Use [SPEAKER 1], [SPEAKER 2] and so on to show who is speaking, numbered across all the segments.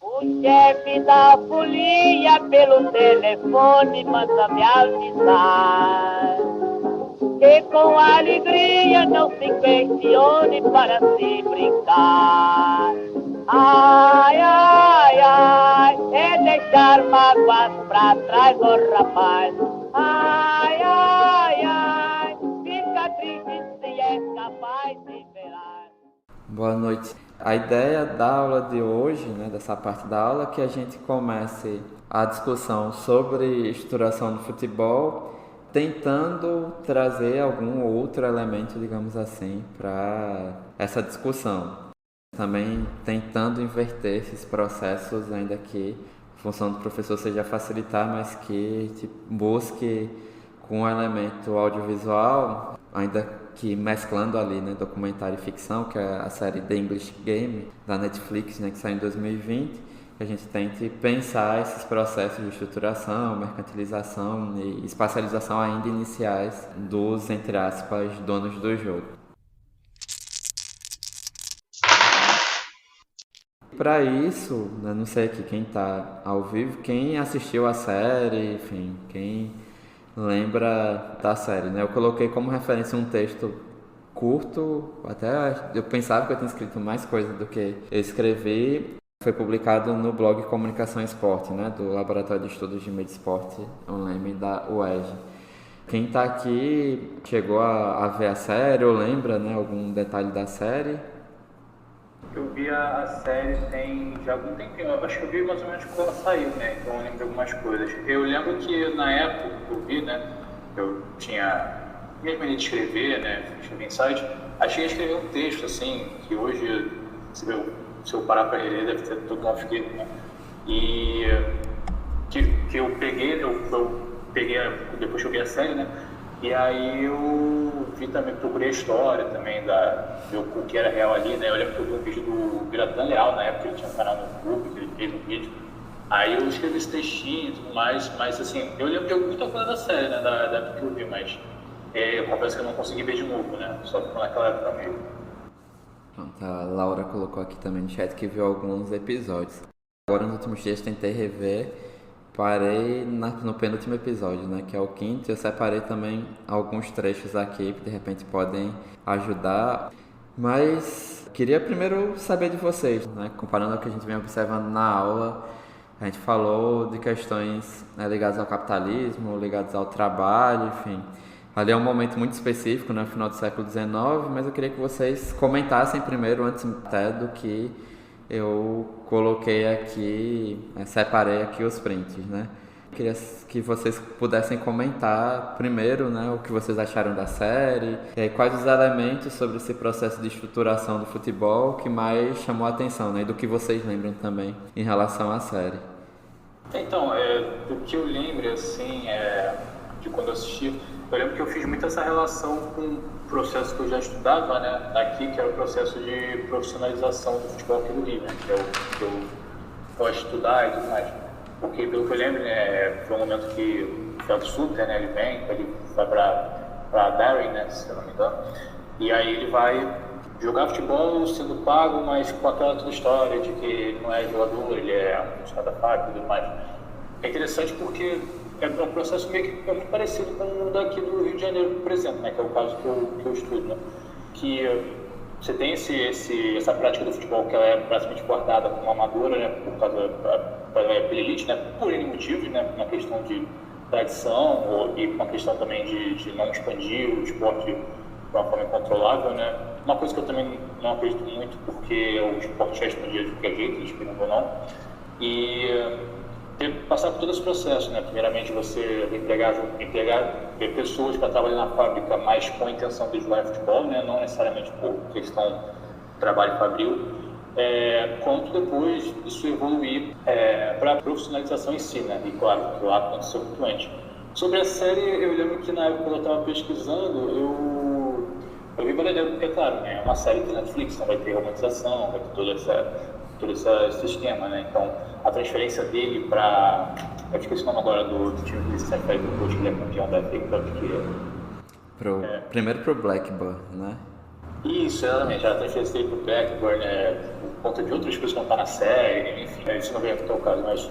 [SPEAKER 1] O chefe da folia pelo telefone manda me avisar que com alegria não se questione para se brincar. Ai, ai, ai, é deixar mágoas pra trás, oh rapaz. Ai, ai, ai, fica triste se é capaz de verar.
[SPEAKER 2] Boa noite. A ideia da aula de hoje, né, dessa parte da aula, é que a gente comece a discussão sobre estruturação no futebol, tentando trazer algum outro elemento, digamos assim, para essa discussão. Também tentando inverter esses processos, ainda que a função do professor seja facilitar, mas que busque com um elemento audiovisual, ainda que mesclando ali, né, documentário e ficção, que é a série The English Game, da Netflix, né, que saiu em 2020, que a gente tente pensar esses processos de estruturação, mercantilização e espacialização ainda iniciais dos, entre aspas, donos do jogo. Para isso, né, não sei aqui quem está ao vivo, quem assistiu a série, enfim, quem lembra da série, né? Eu coloquei como referência um texto curto, até eu pensava que eu tinha escrito mais coisa do que eu escrevi. Foi publicado no blog Comunicação e Esporte, né, do Laboratório de Estudos de Mídia e Esporte online da UERJ. Quem está aqui chegou a ver a série ou lembra, né, algum detalhe da série?
[SPEAKER 3] Eu vi a série tem já algum tempinho, eu acho que eu vi mais ou menos quando ela saiu, né? Então eu lembro de algumas coisas. Eu lembro que na época que eu vi, né? Eu tinha mesmo de escrever, né? Escrever em site, achei a escrever um texto, assim, que hoje, se eu parar para ler, deve ter todo um off-kit, né? E que eu peguei, eu peguei depois que eu vi a série, né? E aí eu vi também, procurei a história também, o que era real ali, né? Eu lembro que eu vi um vídeo do Biratan Leal, na época ele tinha um canal no YouTube, que ele fez um vídeo. Aí eu escrevi esse textinho e tudo mais, mas assim, eu lembro de muita coisa da série, né? Da época que eu vi, mas eu confesso que eu não consegui ver de novo, né? Só ficou naquela época mesmo.
[SPEAKER 2] Pronto, a Laura colocou aqui também no chat que viu alguns episódios. Agora, nos últimos dias, tentei rever. Parei no penúltimo episódio, né, que é o quinto. Eu separei também alguns trechos aqui que de repente podem ajudar. Mas queria primeiro saber de vocês, né, comparando ao que a gente vem observando na aula. A gente falou de questões, né, ligadas ao capitalismo, ligadas ao trabalho, enfim. Ali é um momento muito específico, no final do século XIX, mas eu queria que vocês comentassem primeiro, antes até do que eu coloquei aqui, separei aqui os prints, né? Queria que vocês pudessem comentar primeiro, né, o que vocês acharam da série, quais os elementos sobre esse processo de estruturação do futebol que mais chamou a atenção, né, e do que vocês lembram também em relação à série.
[SPEAKER 3] Então, do que eu lembro, assim, de quando eu assisti, eu lembro que eu fiz muito essa relação com o processo que eu já estudava, né, aqui, que era o processo de profissionalização do futebol aqui do Rio, né, que é o que eu gosto de estudar e tudo mais. Porque, pelo que eu lembro, né, foi um momento que o Felix Suter, né, ele vai para Darren, né, se eu não me engano, e aí ele vai jogar futebol sendo pago, mas com aquela toda história de que ele não é jogador, ele é um funcionário da fábrica e tudo mais. É interessante porque é um processo meio que muito parecido com o daqui do Rio de Janeiro, por exemplo, né, que é o caso que eu estudo, né, que você tem essa prática do futebol que ela é praticamente guardada como amadora, né, por causa pela elite, né, por N motivos, né, uma questão de tradição e uma questão também de não expandir o esporte de uma forma incontrolável, né. Uma coisa que eu também não acredito muito, porque o esporte já expandia de qualquer jeito, esperando ou não, e passar por todo esse processo, né? Primeiramente você empregar pessoas para trabalhar na fábrica, mas com a intenção de jogar futebol, né? Não necessariamente por questão de trabalho fabril, quanto depois isso evoluir para a profissionalização em si, né? E claro, que lá aconteceu muito antes. Sobre a série, eu lembro que na época que eu estava pesquisando, eu vi valendo, porque claro, né? É uma série de Netflix, então vai ter romantização, vai ter todo esse sistema, né? Então, a transferência dele para... Eu esqueci o nome agora do time que ele faz depois que ele é campeão da FA Cup,
[SPEAKER 2] Primeiro pro Blackburn, né?
[SPEAKER 3] Isso, exatamente. Ela transferência pro Blackburn, por conta de outras coisas que não tá na série, enfim, isso não vem aqui ao caso, mas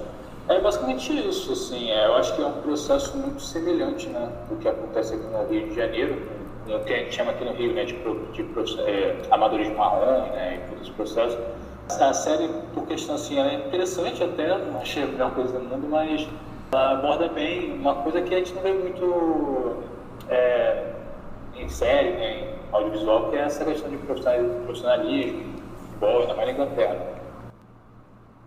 [SPEAKER 3] é basicamente isso, assim. Eu acho que é um processo muito semelhante, né, do que acontece aqui no Rio de Janeiro, no que a gente chama aqui no Rio, né, amadorismo marrom, né, e todo esse processo. A série, por questão assim, ela é interessante até, não achei a melhor coisa do mundo, mas ela aborda bem uma coisa que a gente não vê muito em série, né, em audiovisual, que é essa questão de profissionalismo, futebol, ainda mais na Inglaterra.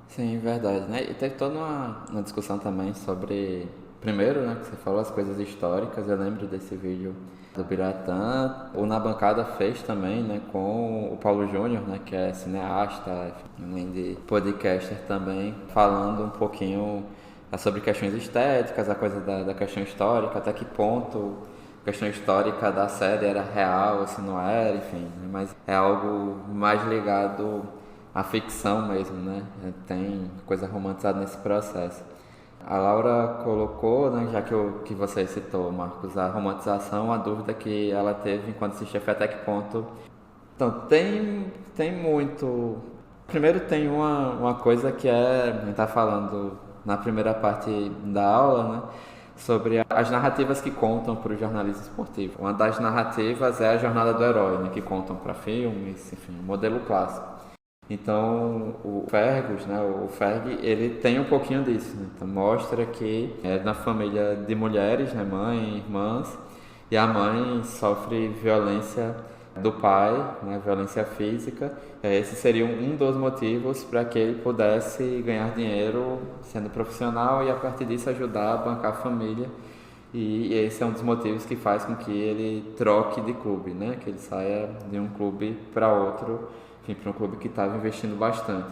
[SPEAKER 2] Sim, verdade, né? E teve toda uma discussão também sobre, primeiro, né, que você falou as coisas históricas, eu lembro desse vídeo do Biratã, o Na Bancada fez também, né, com o Paulo Júnior, né, que é cineasta, além de podcaster também, falando um pouquinho sobre questões estéticas, a coisa da questão histórica, até que ponto a questão histórica da série era real, se não era, enfim, né, mas é algo mais ligado à ficção mesmo, né, tem coisa romantizada nesse processo. A Laura colocou, né, já que você citou, Marcos, a romantização, a dúvida que ela teve enquanto assistia foi até que ponto. Então, tem muito. Primeiro, tem uma coisa que a gente está falando na primeira parte da aula, né, sobre as narrativas que contam para o jornalismo esportivo. Uma das narrativas é a jornada do herói, né, que contam para filmes, enfim, modelo clássico. Então, o Fergus, né, o Ferg, ele tem um pouquinho disso, né? Então, mostra que é na família de mulheres, né, mãe, irmãs, e a mãe sofre violência do pai, né, violência física. Esse seria um dos motivos para que ele pudesse ganhar dinheiro sendo profissional e, a partir disso, ajudar a bancar a família. E esse é um dos motivos que faz com que ele troque de clube, né, que ele saia de um clube para outro, para um clube que estava investindo bastante.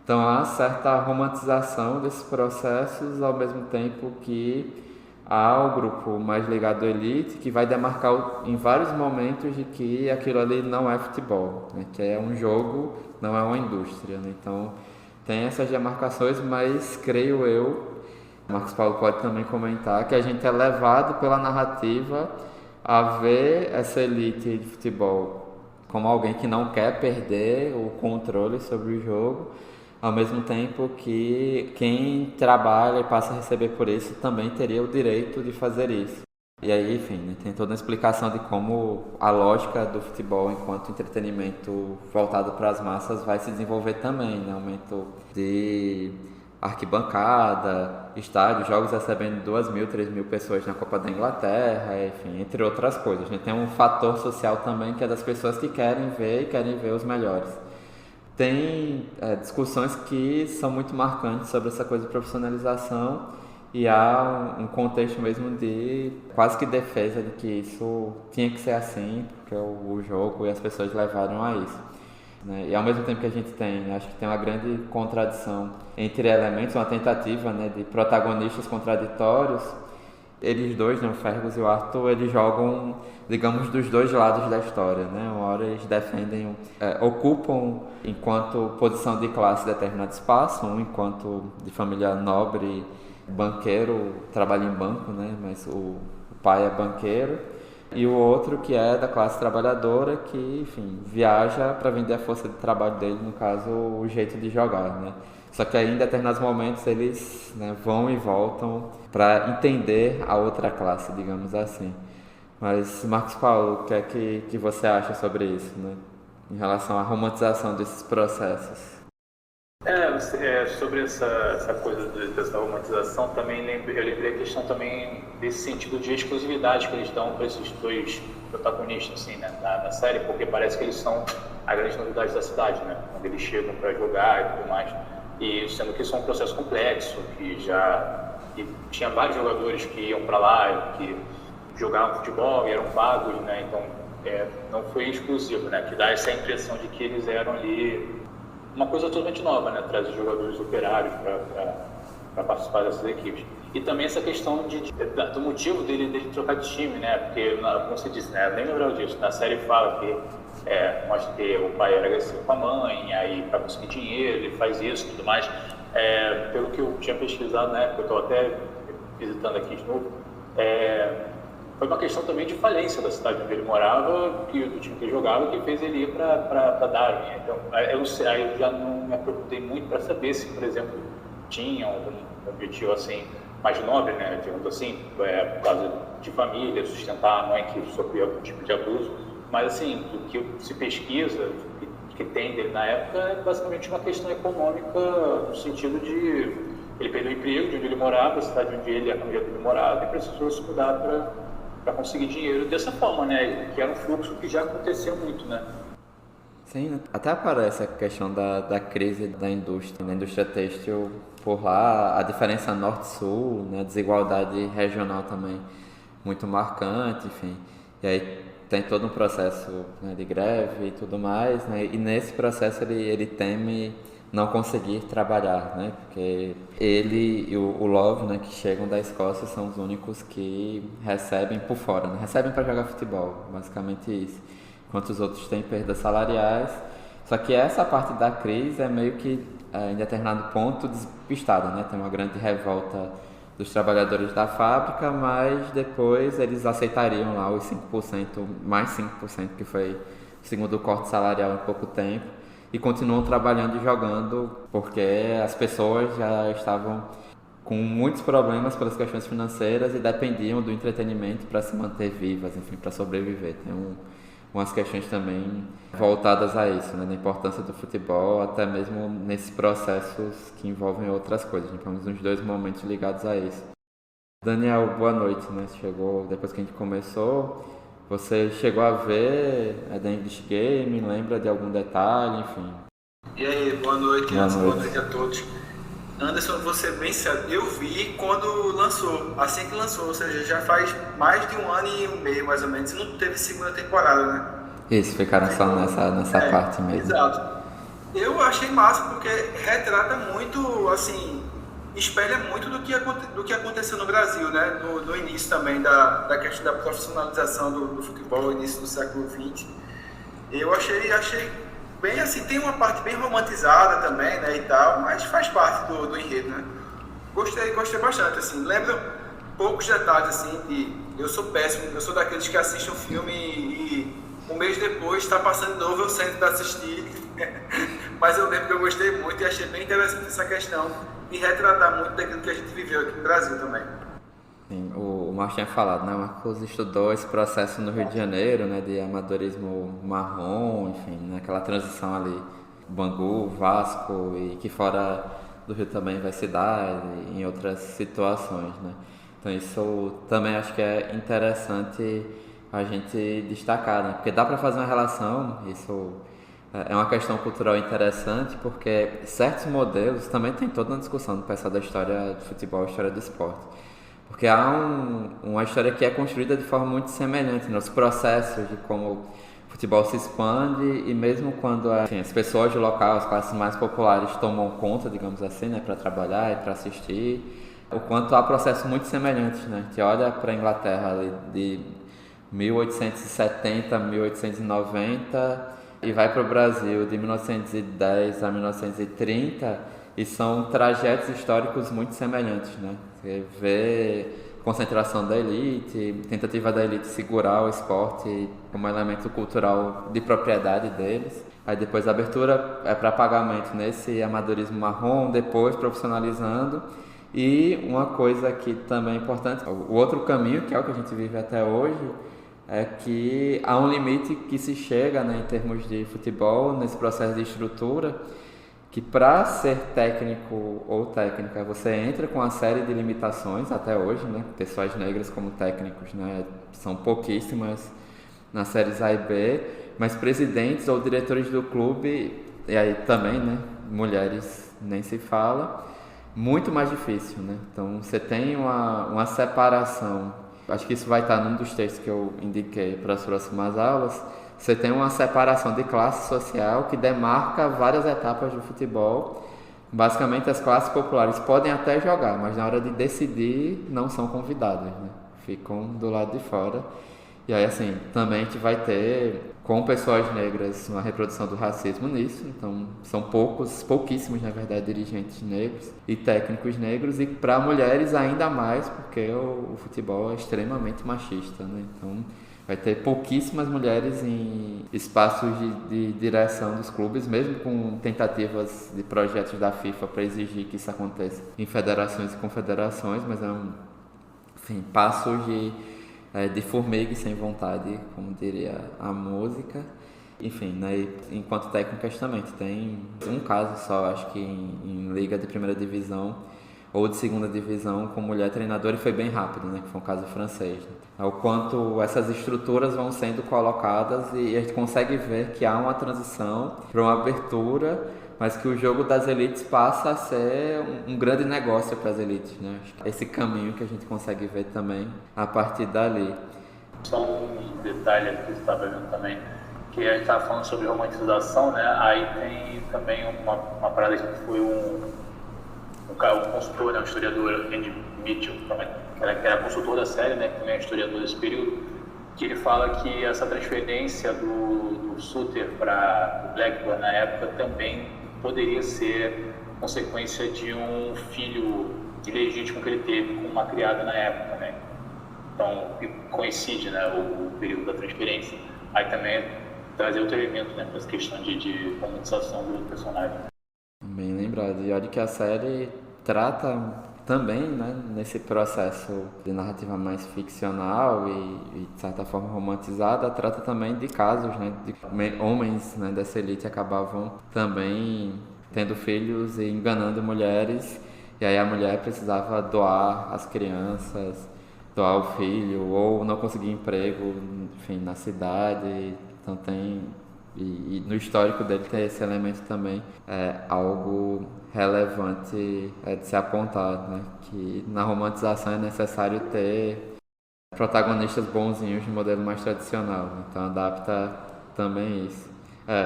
[SPEAKER 2] Então há certa romantização desses processos, ao mesmo tempo que há o grupo mais ligado à elite, que vai demarcar em vários momentos de que aquilo ali não é futebol, né? Que é um jogo, não é uma indústria, né? Então tem essas demarcações, mas creio eu, o Marcos Paulo pode também comentar, que a gente é levado pela narrativa a ver essa elite de futebol como alguém que não quer perder o controle sobre o jogo, ao mesmo tempo que quem trabalha e passa a receber por isso também teria o direito de fazer isso. E aí, enfim, né, tem toda a explicação de como a lógica do futebol enquanto entretenimento voltado para as massas vai se desenvolver também, né? Aumento de arquibancada, estádio, jogos recebendo 2.000, 3.000 pessoas na Copa da Inglaterra, enfim, entre outras coisas. A gente tem um fator social também que é das pessoas que querem ver e querem ver os melhores. Tem discussões que são muito marcantes sobre essa coisa de profissionalização e há um contexto mesmo de quase que defesa de que isso tinha que ser assim, porque o jogo e as pessoas levaram a isso. Né? E ao mesmo tempo que a gente acho que tem uma grande contradição entre elementos, uma tentativa, né, de protagonistas contraditórios. Eles dois, né, o Fergus e o Arthur, eles jogam, digamos, dos dois lados da história, né? Uma hora eles defendem, ocupam enquanto posição de classe determinado espaço, um enquanto de família nobre, banqueiro, trabalha em banco, né? Mas o pai é banqueiro. E o outro que é da classe trabalhadora, que, enfim, viaja para vender a força de trabalho dele, no caso, o jeito de jogar, né? Só que aí, em determinados momentos, eles, né, vão e voltam para entender a outra classe, digamos assim. Mas, Marcos Paulo, o que é que você acha sobre isso, né? Em relação à romantização desses processos?
[SPEAKER 3] Sobre essa coisa dessa romantização, também eu lembrei a questão também desse sentido de exclusividade que eles dão para esses dois protagonistas, assim, né, na série, porque parece que eles são a grande novidade da cidade, né, quando eles chegam para jogar e tudo mais. E sendo que isso é um processo complexo, que tinha vários jogadores que iam para lá, que jogavam futebol e eram pagos, né, então não foi exclusivo, né, que dá essa impressão de que eles eram ali uma coisa totalmente nova, né? Trazer jogadores operários para participar dessas equipes. E também essa questão do motivo dele trocar de time, né? Porque, como você disse, né? Eu nem lembrava disso. Na série fala que mostra que o pai era agressivo com a mãe, aí para conseguir dinheiro ele faz isso e tudo mais. Pelo que eu tinha pesquisado, né? Eu estou até visitando aqui de novo, foi uma questão também de falência da cidade onde ele morava, do time que ele jogava, que fez ele ir para Darwin. Então, aí eu já não me aprofundei muito para saber se, por exemplo, tinha algum objetivo assim mais nobre, né, digamos assim, por causa de família, sustentar a mãe que sofria algum tipo de abuso. Mas, assim, do que se pesquisa, que tem dele na época, é basicamente uma questão econômica, no sentido de ele perdeu o emprego de onde ele morava, a cidade onde ele e a família dele morava, e precisou se mudar para conseguir dinheiro dessa forma, né? Que era um fluxo que já acontecia muito, né?
[SPEAKER 2] Sim, né? Até aparece a questão da crise da indústria têxtil por lá, a diferença norte-sul, né? A desigualdade regional também muito marcante, enfim. E aí tem todo um processo, né, de greve e tudo mais, né? E nesse processo ele teme não conseguir trabalhar, né? Porque ele e o Love, né, que chegam da Escócia, são os únicos que recebem por fora, né? Recebem para jogar futebol, basicamente isso. Enquanto os outros têm perdas salariais. Só que essa parte da crise é meio que, em determinado ponto, despistada, né? Tem uma grande revolta dos trabalhadores da fábrica, mas depois eles aceitariam lá os 5%, mais 5%, que foi o segundo corte salarial em pouco tempo, e continuam trabalhando e jogando, porque as pessoas já estavam com muitos problemas pelas questões financeiras e dependiam do entretenimento para se manter vivas, enfim, para sobreviver. Tem umas questões também voltadas a isso, né, da importância do futebol, até mesmo nesses processos que envolvem outras coisas, né, pelo menos uns 2 momentos ligados a isso. Daniel, boa noite, né? Você chegou depois que a gente começou. Você chegou a ver The English Game, lembra de algum detalhe, enfim?
[SPEAKER 4] E aí, boa noite a todos. Anderson, vou ser bem sério, eu vi quando lançou, assim que lançou, ou seja, já faz mais de 1 ano e meio, mais ou menos, e não teve segunda temporada, né?
[SPEAKER 2] Isso, ficaram só nessa parte mesmo.
[SPEAKER 4] Exato. Eu achei massa porque retrata muito, assim, espelha muito do que aconteceu no Brasil, né? No início também da questão da profissionalização do futebol, início do século XX. Eu achei bem assim, tem uma parte bem romantizada também, né, e tal, mas faz parte do enredo, né? Gostei bastante, assim. Lembro poucos detalhes, assim, eu sou péssimo, eu sou daqueles que assistem um filme e um mês depois está passando de novo, eu sento para assistir. Mas eu lembro que eu gostei muito e achei bem interessante essa questão de retratar muito daquilo que a gente viveu aqui no Brasil também.
[SPEAKER 2] Sim, o Marcos tinha falado, né? O Marcos estudou esse processo no Rio de Janeiro, né? De amadorismo marrom, enfim, naquela transição ali, Bangu, Vasco, e que fora do Rio também vai se dar em outras situações, né? Então isso também acho que é interessante a gente destacar, né? Porque dá para fazer uma relação, isso é uma questão cultural interessante, porque certos modelos também tem toda uma discussão do pessoal da história do futebol, história do esporte. Porque há uma história que é construída de forma muito semelhante nos processos de como o futebol se expande e mesmo quando as pessoas do local, as classes mais populares tomam conta, digamos assim, né, para trabalhar e para assistir, o quanto há processos muito semelhantes, né? A gente olha para a Inglaterra ali de 1870 a 1890 e vai para o Brasil de 1910 a 1930 e são trajetos históricos muito semelhantes, né? Você vê concentração da elite, tentativa da elite segurar o esporte como elemento cultural de propriedade deles. Aí depois a abertura é para pagamento nesse amadorismo marrom, depois profissionalizando. E uma coisa que também é importante, o outro caminho, que é o que a gente vive até hoje, é que há um limite que se chega, né, em termos de futebol, nesse processo de estrutura, que para ser técnico ou técnica você entra com uma série de limitações até hoje, né? Pessoas negras como técnicos, né, são pouquíssimas nas séries A e B, mas presidentes ou diretores do clube, e aí também, né, mulheres nem se fala, muito mais difícil, né? Então você tem uma separação, acho que isso vai estar num dos textos que eu indiquei para as próximas aulas. Você tem uma separação de classe social que demarca várias etapas do futebol. Basicamente, as classes populares podem até jogar, mas na hora de decidir não são convidadas, né? Ficam do lado de fora. E aí, assim, também a gente vai ter, com pessoas negras, uma reprodução do racismo nisso. Então, são pouquíssimos, na verdade, dirigentes negros e técnicos negros. E para mulheres, ainda mais, porque o futebol é extremamente machista, né? Então, vai ter pouquíssimas mulheres em espaços de direção dos clubes, mesmo com tentativas de projetos da FIFA para exigir que isso aconteça em federações e confederações, mas enfim, passos de formiga e sem vontade, como diria a música. Enfim, né, enquanto técnicas também, tem um caso só, acho que em liga de primeira divisão ou de segunda divisão com mulher treinadora, e foi bem rápido, né, que foi um caso francês. Né? O quanto essas estruturas vão sendo colocadas e a gente consegue ver que há uma transição para uma abertura, mas que o jogo das elites passa a ser um grande negócio para as elites, né? Esse caminho que a gente consegue ver também a partir dali.
[SPEAKER 3] Só um detalhe aqui que você estava vendo também, que a gente estava falando sobre romantização, né? Aí tem também uma parada que foi um consultor, né, um historiador, Andy Mitchell, que era consultor da série, né, que também é historiador desse período, que ele fala que essa transferência do Suter para o Blackburn na época também poderia ser consequência de um filho ilegítimo que ele teve com uma criada na época, né? Então, coincide, né, o período da transferência. Aí também trazer outro elemento, né, para essa questão de romantização do personagem.
[SPEAKER 2] Bem lembrado. E olha que a série trata também, né, nesse processo de narrativa mais ficcional e de certa forma romantizada, trata também de casos, né, de homens, né, dessa elite acabavam também tendo filhos e enganando mulheres, e aí a mulher precisava doar as crianças, doar o filho, ou não conseguir emprego, enfim, na cidade. Então tem... E no histórico dele tem esse elemento também, algo relevante de se apontar, né? Que na romantização é necessário ter protagonistas bonzinhos de modelo mais tradicional, né? Então adapta também isso.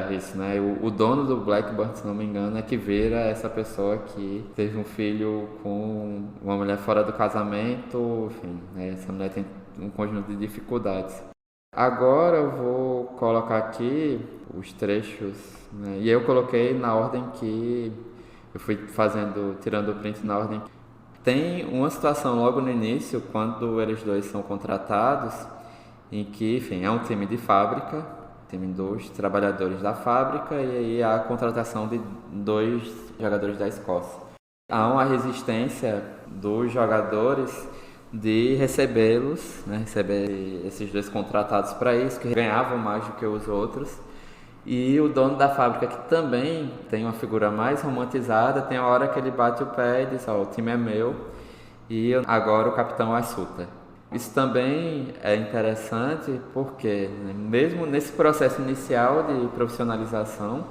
[SPEAKER 2] Isso, né? O dono do Blackburn, se não me engano, é que vira essa pessoa que teve um filho com uma mulher fora do casamento, enfim, né? Essa mulher tem um conjunto de dificuldades. Agora eu vou colocar aqui os trechos, né? E eu coloquei na ordem que eu fui tirando o print na ordem. Tem uma situação logo no início, quando eles dois são contratados, em que, enfim, é um time de fábrica, time dos trabalhadores da fábrica, e aí há a contratação de 2 jogadores da Escócia. Há uma resistência dos jogadores de recebê-los, né, receber esses 2 contratados para isso, que ganhavam mais do que os outros. E o dono da fábrica, que também tem uma figura mais romantizada, tem a hora que ele bate o pé e diz: o time é meu e agora o capitão é Suter. Isso também é interessante porque, né, mesmo nesse processo inicial de profissionalização,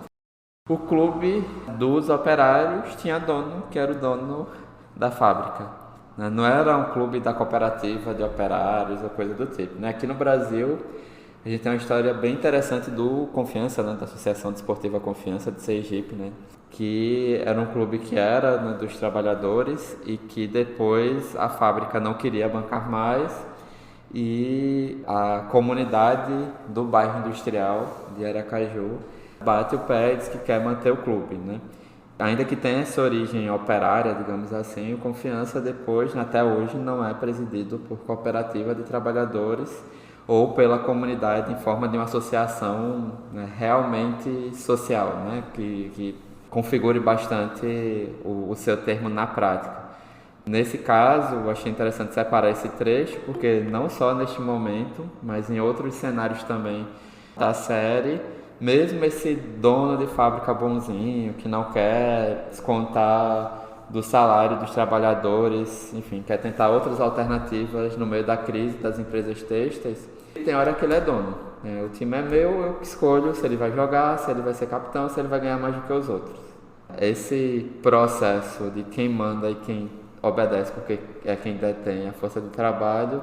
[SPEAKER 2] o clube dos operários tinha dono, que era o dono da fábrica. Não era um clube da cooperativa de operários ou coisa do tipo, né? Aqui no Brasil, a gente tem uma história bem interessante do Confiança, né? Da Associação Desportiva Confiança de Sergipe, né? Que era um clube que era, né, dos trabalhadores e que depois a fábrica não queria bancar mais e a comunidade do bairro industrial de Aracaju bate o pé e diz que quer manter o clube, né? Ainda que tenha essa origem operária, digamos assim, o Confiança depois, até hoje, não é presidido por cooperativa de trabalhadores ou pela comunidade em forma de uma associação, né, realmente social, né, que configure bastante o seu termo na prática. Nesse caso, eu achei interessante separar esse trecho, porque não só neste momento, mas em outros cenários também da série, mesmo esse dono de fábrica bonzinho, que não quer descontar do salário dos trabalhadores, enfim, quer tentar outras alternativas no meio da crise das empresas têxteis, tem hora que ele é dono. O time é meu, eu que escolho se ele vai jogar, se ele vai ser capitão, se ele vai ganhar mais do que os outros. Esse processo de quem manda e quem obedece, porque é quem detém a força de trabalho,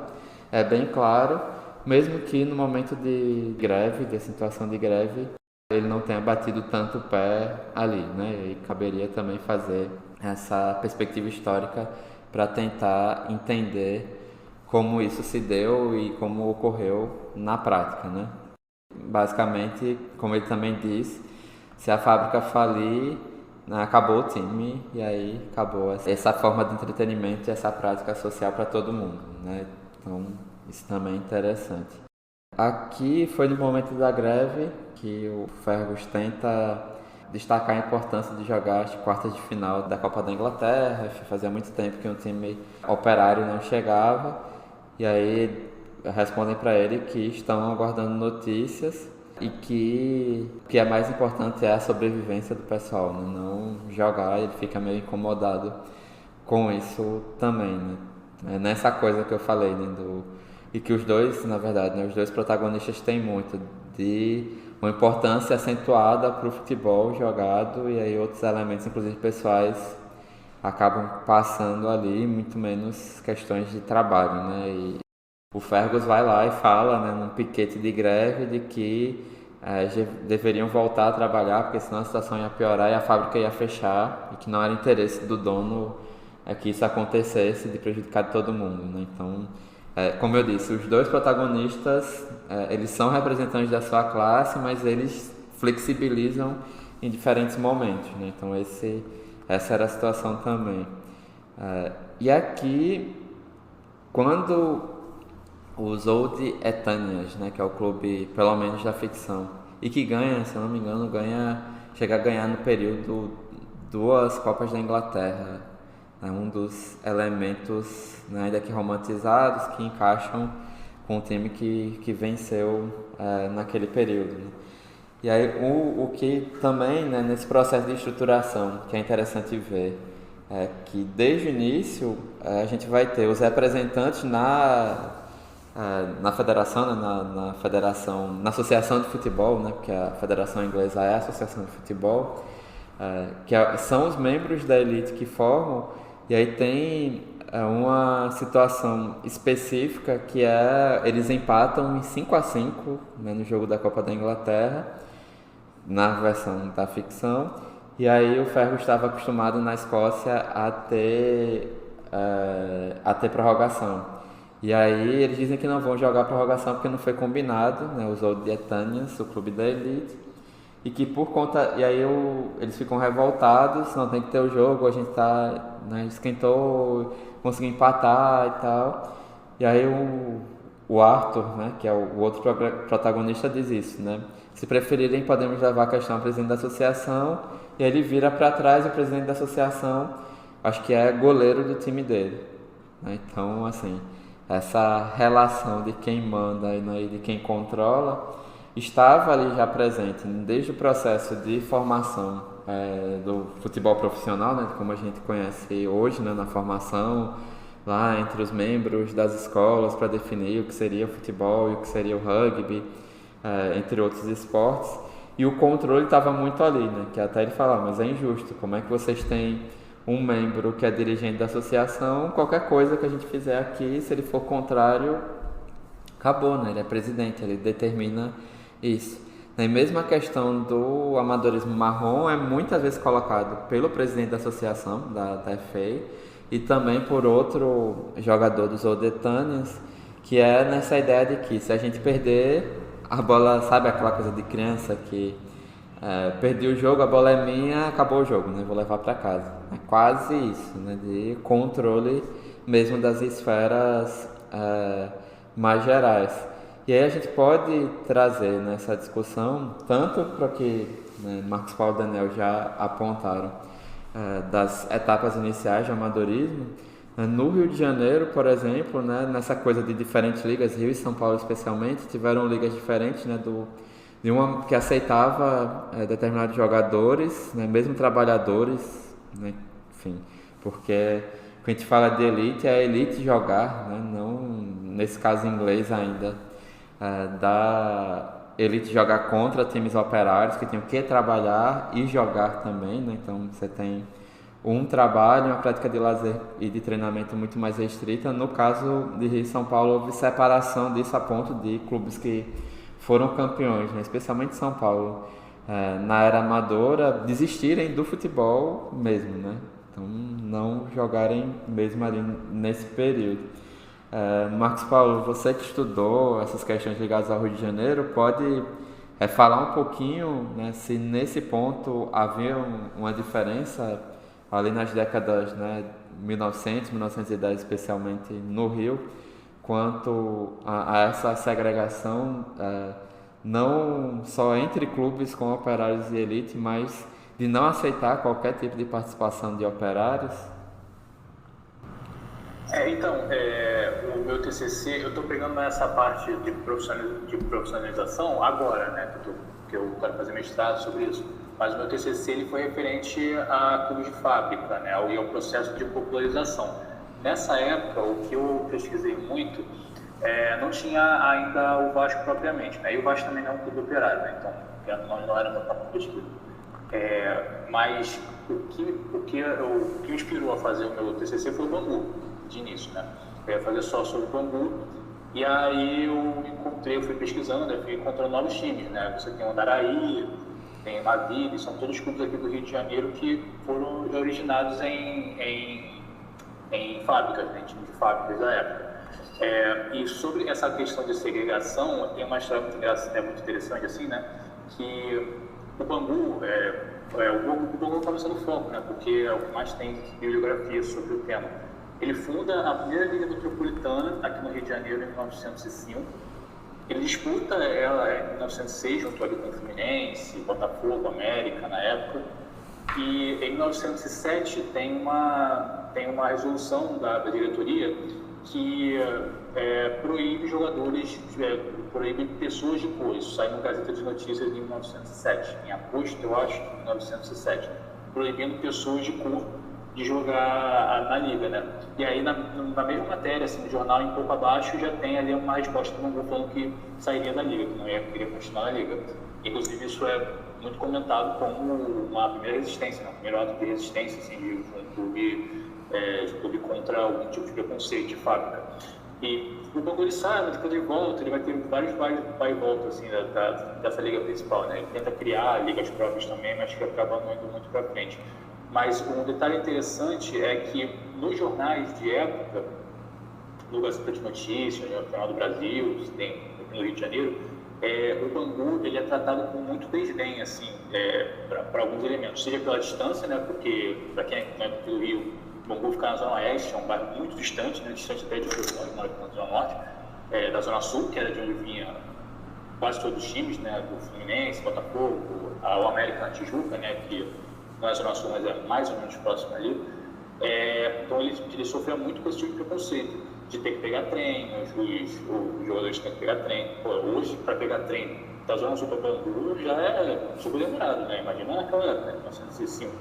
[SPEAKER 2] é bem claro, mesmo que no momento de greve, de situação de greve, ele não tenha batido tanto o pé ali, né? E caberia também fazer essa perspectiva histórica para tentar entender como isso se deu e como ocorreu na prática, né? Basicamente, como ele também diz, se a fábrica falir, né, acabou o time e aí acabou essa forma de entretenimento e essa prática social para todo mundo, né? Então, isso também é interessante. Aqui foi no momento da greve que o Fergus tenta destacar a importância de jogar as quartas de final da Copa da Inglaterra. Fazia muito tempo que um time operário não chegava e aí respondem para ele que estão aguardando notícias e que o que é mais importante é a sobrevivência do pessoal, né? Não jogar. Ele fica meio incomodado com isso também, né? É nessa coisa que eu falei, né, e que os dois, na verdade, né, os dois protagonistas têm muito de uma importância acentuada para o futebol jogado, e aí outros elementos, inclusive pessoais, acabam passando ali, muito menos questões de trabalho, né? E o Fergus vai lá e fala, né, num piquete de greve, de que deveriam voltar a trabalhar, porque senão a situação ia piorar e a fábrica ia fechar, e que não era interesse do dono que isso acontecesse, de prejudicar todo mundo, né? Então, como eu disse, os dois protagonistas, eles são representantes da sua classe, mas eles flexibilizam em diferentes momentos, né? Então, essa era a situação também. E aqui, quando os Old Etonians, né, que é o clube, pelo menos da ficção, e que ganha, se eu não me engano, chega a ganhar no período 2 Copas da Inglaterra. É um dos elementos, né, ainda que romantizados, que encaixam com o time que venceu naquele período, né? E aí o que também, né, nesse processo de estruturação, que é interessante ver, é que desde o início a gente vai ter os representantes na federação, né, na federação, na associação de futebol, né, porque a federação inglesa é a associação de futebol, são os membros da elite que formam. E aí tem uma situação específica que eles empatam em 5-5, né, no jogo da Copa da Inglaterra, na versão da ficção. E aí o Fergus estava acostumado na Escócia a ter prorrogação. E aí eles dizem que não vão jogar a prorrogação porque não foi combinado, né, os Old Etonians, o clube da elite. E que por conta... E aí eles ficam revoltados, não tem que ter o jogo, a gente né, esquentou, conseguiu empatar e tal. E aí o Arthur, né, que é o outro protagonista, diz isso, né? Se preferirem, podemos levar a questão ao presidente da associação. E aí ele vira para trás e o presidente da associação, acho que é goleiro do time dele, né? Então, assim, essa relação de quem manda e de quem controla estava ali já presente desde o processo de formação do futebol profissional, né, como a gente conhece hoje, né, na formação, lá entre os membros das escolas para definir o que seria o futebol e o que seria o rugby, entre outros esportes. E o controle estava muito ali, né, que até ele falava, mas é injusto, como é que vocês têm um membro que é dirigente da associação, qualquer coisa que a gente fizer aqui, se ele for contrário, acabou, né, ele é presidente, ele determina isso. E mesmo a questão do amadorismo marrom é muitas vezes colocado pelo presidente da associação, da FA, e também por outro jogador dos Old Etonians, que é nessa ideia de que se a gente perder, a bola, sabe aquela coisa de criança que perdi o jogo, a bola é minha, acabou o jogo, né? Vou levar para casa. É quase isso, né? De controle mesmo das esferas mais gerais. E aí a gente pode trazer nessa discussão, tanto para o que, né, Marcos Paulo e Daniel já apontaram, das etapas iniciais de amadorismo. No Rio de Janeiro, por exemplo, né, nessa coisa de diferentes ligas, Rio e São Paulo especialmente, tiveram ligas diferentes, né, de uma que aceitava determinados jogadores, né, mesmo trabalhadores, né, enfim, porque quando a gente fala de elite, é a elite jogar, né, não, nesse caso em inglês ainda, da elite jogar contra times operários que tinham que trabalhar e jogar também, né? Então você tem um trabalho, uma prática de lazer e de treinamento muito mais restrita. No caso de Rio e São Paulo, houve separação disso a ponto de clubes que foram campeões, né? Especialmente São Paulo, na era amadora, desistirem do futebol mesmo, né? Então não jogarem mesmo ali nesse período. Marcos Paulo, você que estudou essas questões ligadas ao Rio de Janeiro, pode falar um pouquinho, né, se nesse ponto havia uma diferença ali nas décadas, né, 1900, 1910, especialmente no Rio, quanto a essa segregação, não só entre clubes com operários e elite, mas de não aceitar qualquer tipo de participação de operários?
[SPEAKER 3] Então, o meu TCC, eu estou pegando essa parte de profissionalização agora, né, que eu quero fazer mestrado sobre isso, mas o meu TCC ele foi referente a clubes de fábrica, né, e ao processo de popularização. Nessa época, o que eu pesquisei muito, não tinha ainda o Vasco propriamente, né, e o Vasco também não é um clube operário, né, então não era meu campo de pesquisa. Mas o que me inspirou a fazer o meu TCC foi o Bangu, de início, né? Eu ia fazer só sobre o Bangu, e aí eu fui pesquisando, né? Fui encontrando novos times, né? Você tem o Andaraí, tem o Maville, são todos clubes aqui do Rio de Janeiro que foram originados em fábricas, né? Times de fábricas da época. E sobre essa questão de segregação, tem uma história muito interessante, assim, né? Que o Bangu, o Bangu acaba sendo foco, né? Porque é o que mais tem bibliografia sobre o tema. Ele funda a primeira Liga Metropolitana aqui no Rio de Janeiro em 1905. Ele disputa ela em 1906, junto ali com o Fluminense, Botafogo, América na época. E em 1907 tem uma resolução da diretoria que proíbe jogadores, proíbe pessoas de cor. Isso sai no Gazeta de Notícias em 1907, em agosto, eu acho, de 1907, proibindo pessoas de cor de jogar na Liga, né? E aí, na mesma matéria, assim, no jornal, em pouco abaixo, já tem ali uma resposta do Bangu falando que sairia da Liga, que não queria continuar na Liga. Inclusive, isso é muito comentado como uma primeira resistência, né? Um primeiro ato de resistência, assim, de um clube contra algum tipo de preconceito de fábrica. E o Bangu, ele sabe, depois ele volta, ele vai ter vários vai e volta, assim, dessa Liga principal, né? Ele tenta criar ligas próprias também, mas que acaba não indo muito para frente. Mas um detalhe interessante é que nos jornais de época, no Gazeta de Notícias, no Jornal do Brasil, no Rio de Janeiro, o Bangu ele é tratado com muito desdém, assim, para alguns elementos, seja pela distância, né, porque para quem é do Rio, o Bangu fica na Zona Oeste, é um bairro muito distante, né, distante até de Uruguai, que mora aqui na Zona Norte, da Zona Sul, que era de onde vinha quase todos os times, né, do Fluminense, Botafogo, o América na Tijuca, né, que não é a Zona Sul, mas é mais ou menos próximo ali. Então ele sofreu muito com esse tipo de preconceito, de ter que pegar trem, os jogadores têm que pegar trem. Pô, hoje, para pegar trem da Zona Sul para Bangu já é super demorado, né? Imagina naquela época, 1905.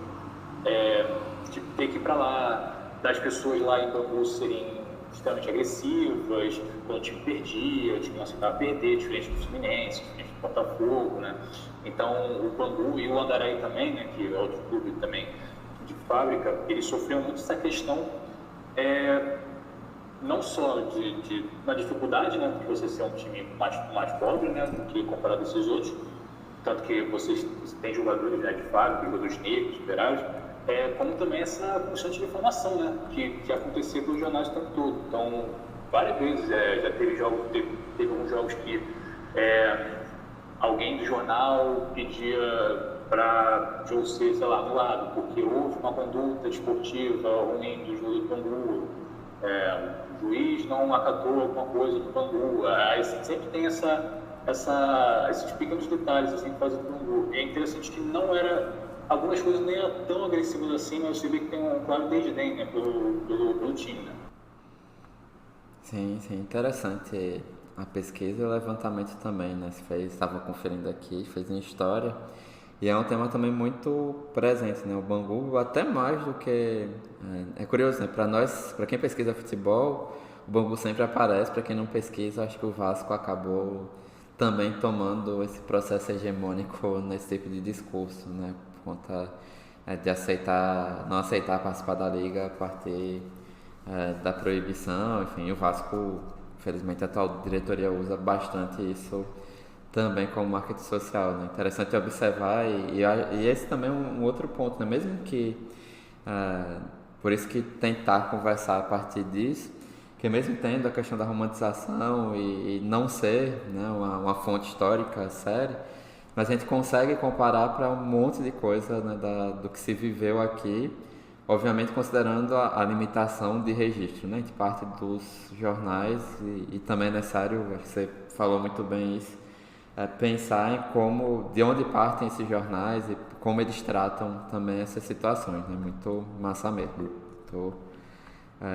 [SPEAKER 3] De ter que ir para lá, das pessoas lá em Bangu serem extremamente agressivas, quando o time perdia, o time não aceitava perder, diferente do Fluminense, diferente do Botafogo, né? Então, o Bangu e o Andaraí também, né, que é outro clube também de fábrica, eles sofriam muito essa questão, não só de uma dificuldade, né, de você ser um time mais pobre, né, do que comparado a esses outros, tanto que vocês têm jogadores, né, de fábrica, jogadores negros, operários, como também essa constante informação, né, que acontecia pelos jornais o tempo todo. Então, várias vezes já teve alguns jogos que alguém do jornal pedia para o jogo ser, sei lá, anulado, porque houve uma conduta esportiva ruim do jogo do Bangu, o juiz não acatou alguma coisa do Bangu. Aí sempre tem esses pequenos detalhes assim, que fazem do Bangu. E é interessante que não era, algumas coisas nem eram tão agressivas assim, mas você vê que tem um claro desdém, né, pelo time, né?
[SPEAKER 2] Sim, interessante a pesquisa e o levantamento também, né? Estava conferindo aqui, fez em história. E é um tema também muito presente, né? O Bangu, até mais do que... É curioso, né? Para nós, para quem pesquisa futebol, o Bangu sempre aparece. Para quem não pesquisa, acho que o Vasco acabou também tomando esse processo hegemônico nesse tipo de discurso, né? Por conta de não aceitar participar da Liga a partir da proibição. Enfim, o Vasco, infelizmente, a atual diretoria usa bastante isso também como marketing social, né? Interessante observar e esse também é um outro ponto, né? Mesmo que por isso que tentar conversar a partir disso, porque mesmo tendo a questão da romantização e não ser, né, uma fonte histórica séria, mas a gente consegue comparar para um monte de coisa, né, do que se viveu aqui, obviamente considerando a limitação de registro, né? A gente parte dos jornais e também é necessário, acho que você falou muito bem isso, pensar em de onde partem esses jornais e como eles tratam também essas situações, né? Muito massa mesmo.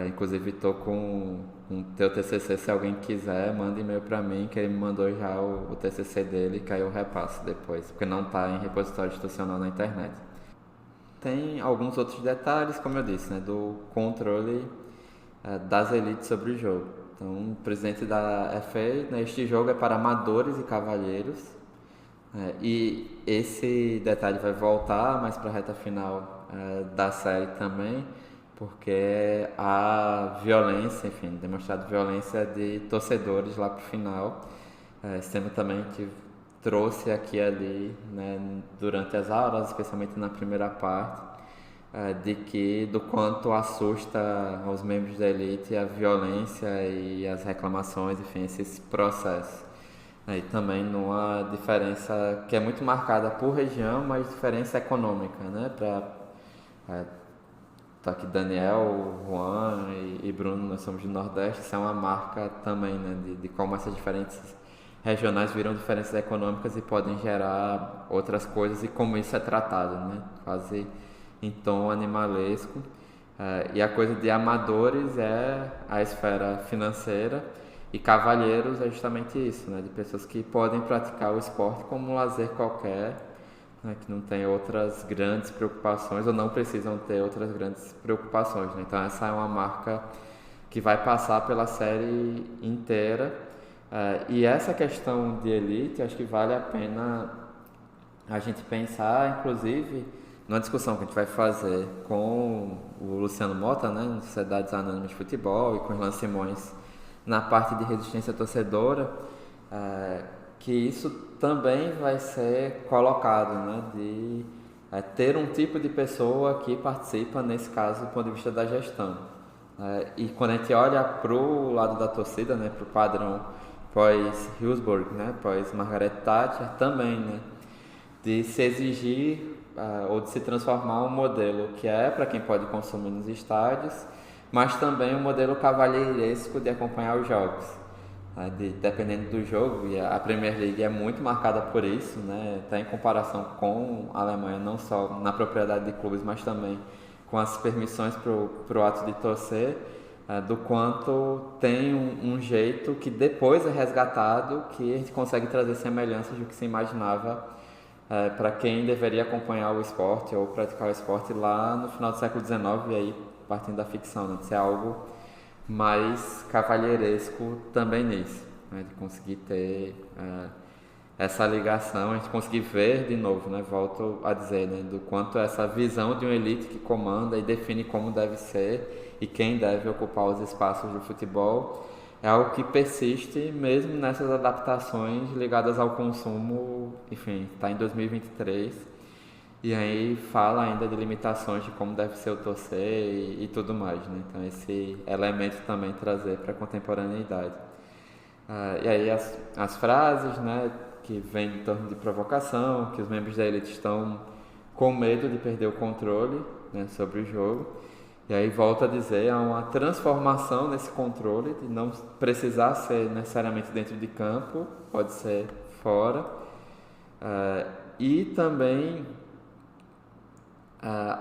[SPEAKER 2] Inclusive estou com o teu TCC, se alguém quiser, manda e-mail para mim, que ele me mandou já o TCC dele, que aí eu repasso depois, porque não está em repositório institucional na internet. Tem alguns outros detalhes, como eu disse, né, do controle das elites sobre o jogo. Então, o presidente da FA, né, este jogo é para amadores e cavalheiros, e esse detalhe vai voltar mais para a reta final da série também, porque há violência, enfim, demonstrado violência de torcedores lá para o final. Esse tema também que trouxe aqui e ali, né, durante as aulas, especialmente na primeira parte, do quanto assusta os membros da elite a violência e as reclamações, enfim, esses processos. E também numa diferença que é muito marcada por região, mas diferença econômica, né? Tá aqui Daniel, Juan e Bruno, nós somos do Nordeste, isso é uma marca também, né, de como essas diferenças regionais viram diferenças econômicas e podem gerar outras coisas e como isso é tratado, né, quase em tom animalesco. E a coisa de amadores é a esfera financeira e cavalheiros é justamente isso, né, de pessoas que podem praticar o esporte como um lazer qualquer, né, que não tem outras grandes preocupações ou não precisam ter outras grandes preocupações, né? Então essa é uma marca que vai passar pela série inteira, e essa questão de elite acho que vale a pena a gente pensar, inclusive numa discussão que a gente vai fazer com o Luciano Mota, né, na Sociedades Anônimas de Futebol, e com o Irlan Simões na parte de resistência torcedora, que isso também vai ser colocado, né, de ter um tipo de pessoa que participa, nesse caso, do ponto de vista da gestão. E quando a gente olha para o lado da torcida, né, para o padrão pós-Hillsborough, né, pós-Margaret Thatcher, também, né, de se exigir ou de se transformar um modelo que é para quem pode consumir nos estádios, mas também um modelo cavalheiresco de acompanhar os jogos. Dependendo do jogo, e a Premier League é muito marcada por isso, né? Até em comparação com a Alemanha, não só na propriedade de clubes, mas também com as permissões para o ato de torcer, do quanto tem um jeito que depois é resgatado, que a gente consegue trazer semelhanças do que se imaginava para quem deveria acompanhar o esporte ou praticar o esporte lá no final do século XIX, e aí partindo da ficção, né? De ser algo mais cavalheiresco também nisso, né, de conseguir ter essa ligação, a gente conseguir ver de novo, né, volto a dizer, né, do quanto essa visão de uma elite que comanda e define como deve ser e quem deve ocupar os espaços do futebol é algo que persiste mesmo nessas adaptações ligadas ao consumo, enfim, está em 2023. E aí fala ainda de limitações de como deve ser o torcer e tudo mais, né? Então esse elemento também trazer para a contemporaneidade. E aí as frases, né, que vêm em torno de provocação, que os membros da elite estão com medo de perder o controle, né, sobre o jogo. E aí volta a dizer, há uma transformação nesse controle, de não precisar ser necessariamente dentro de campo, pode ser fora. E também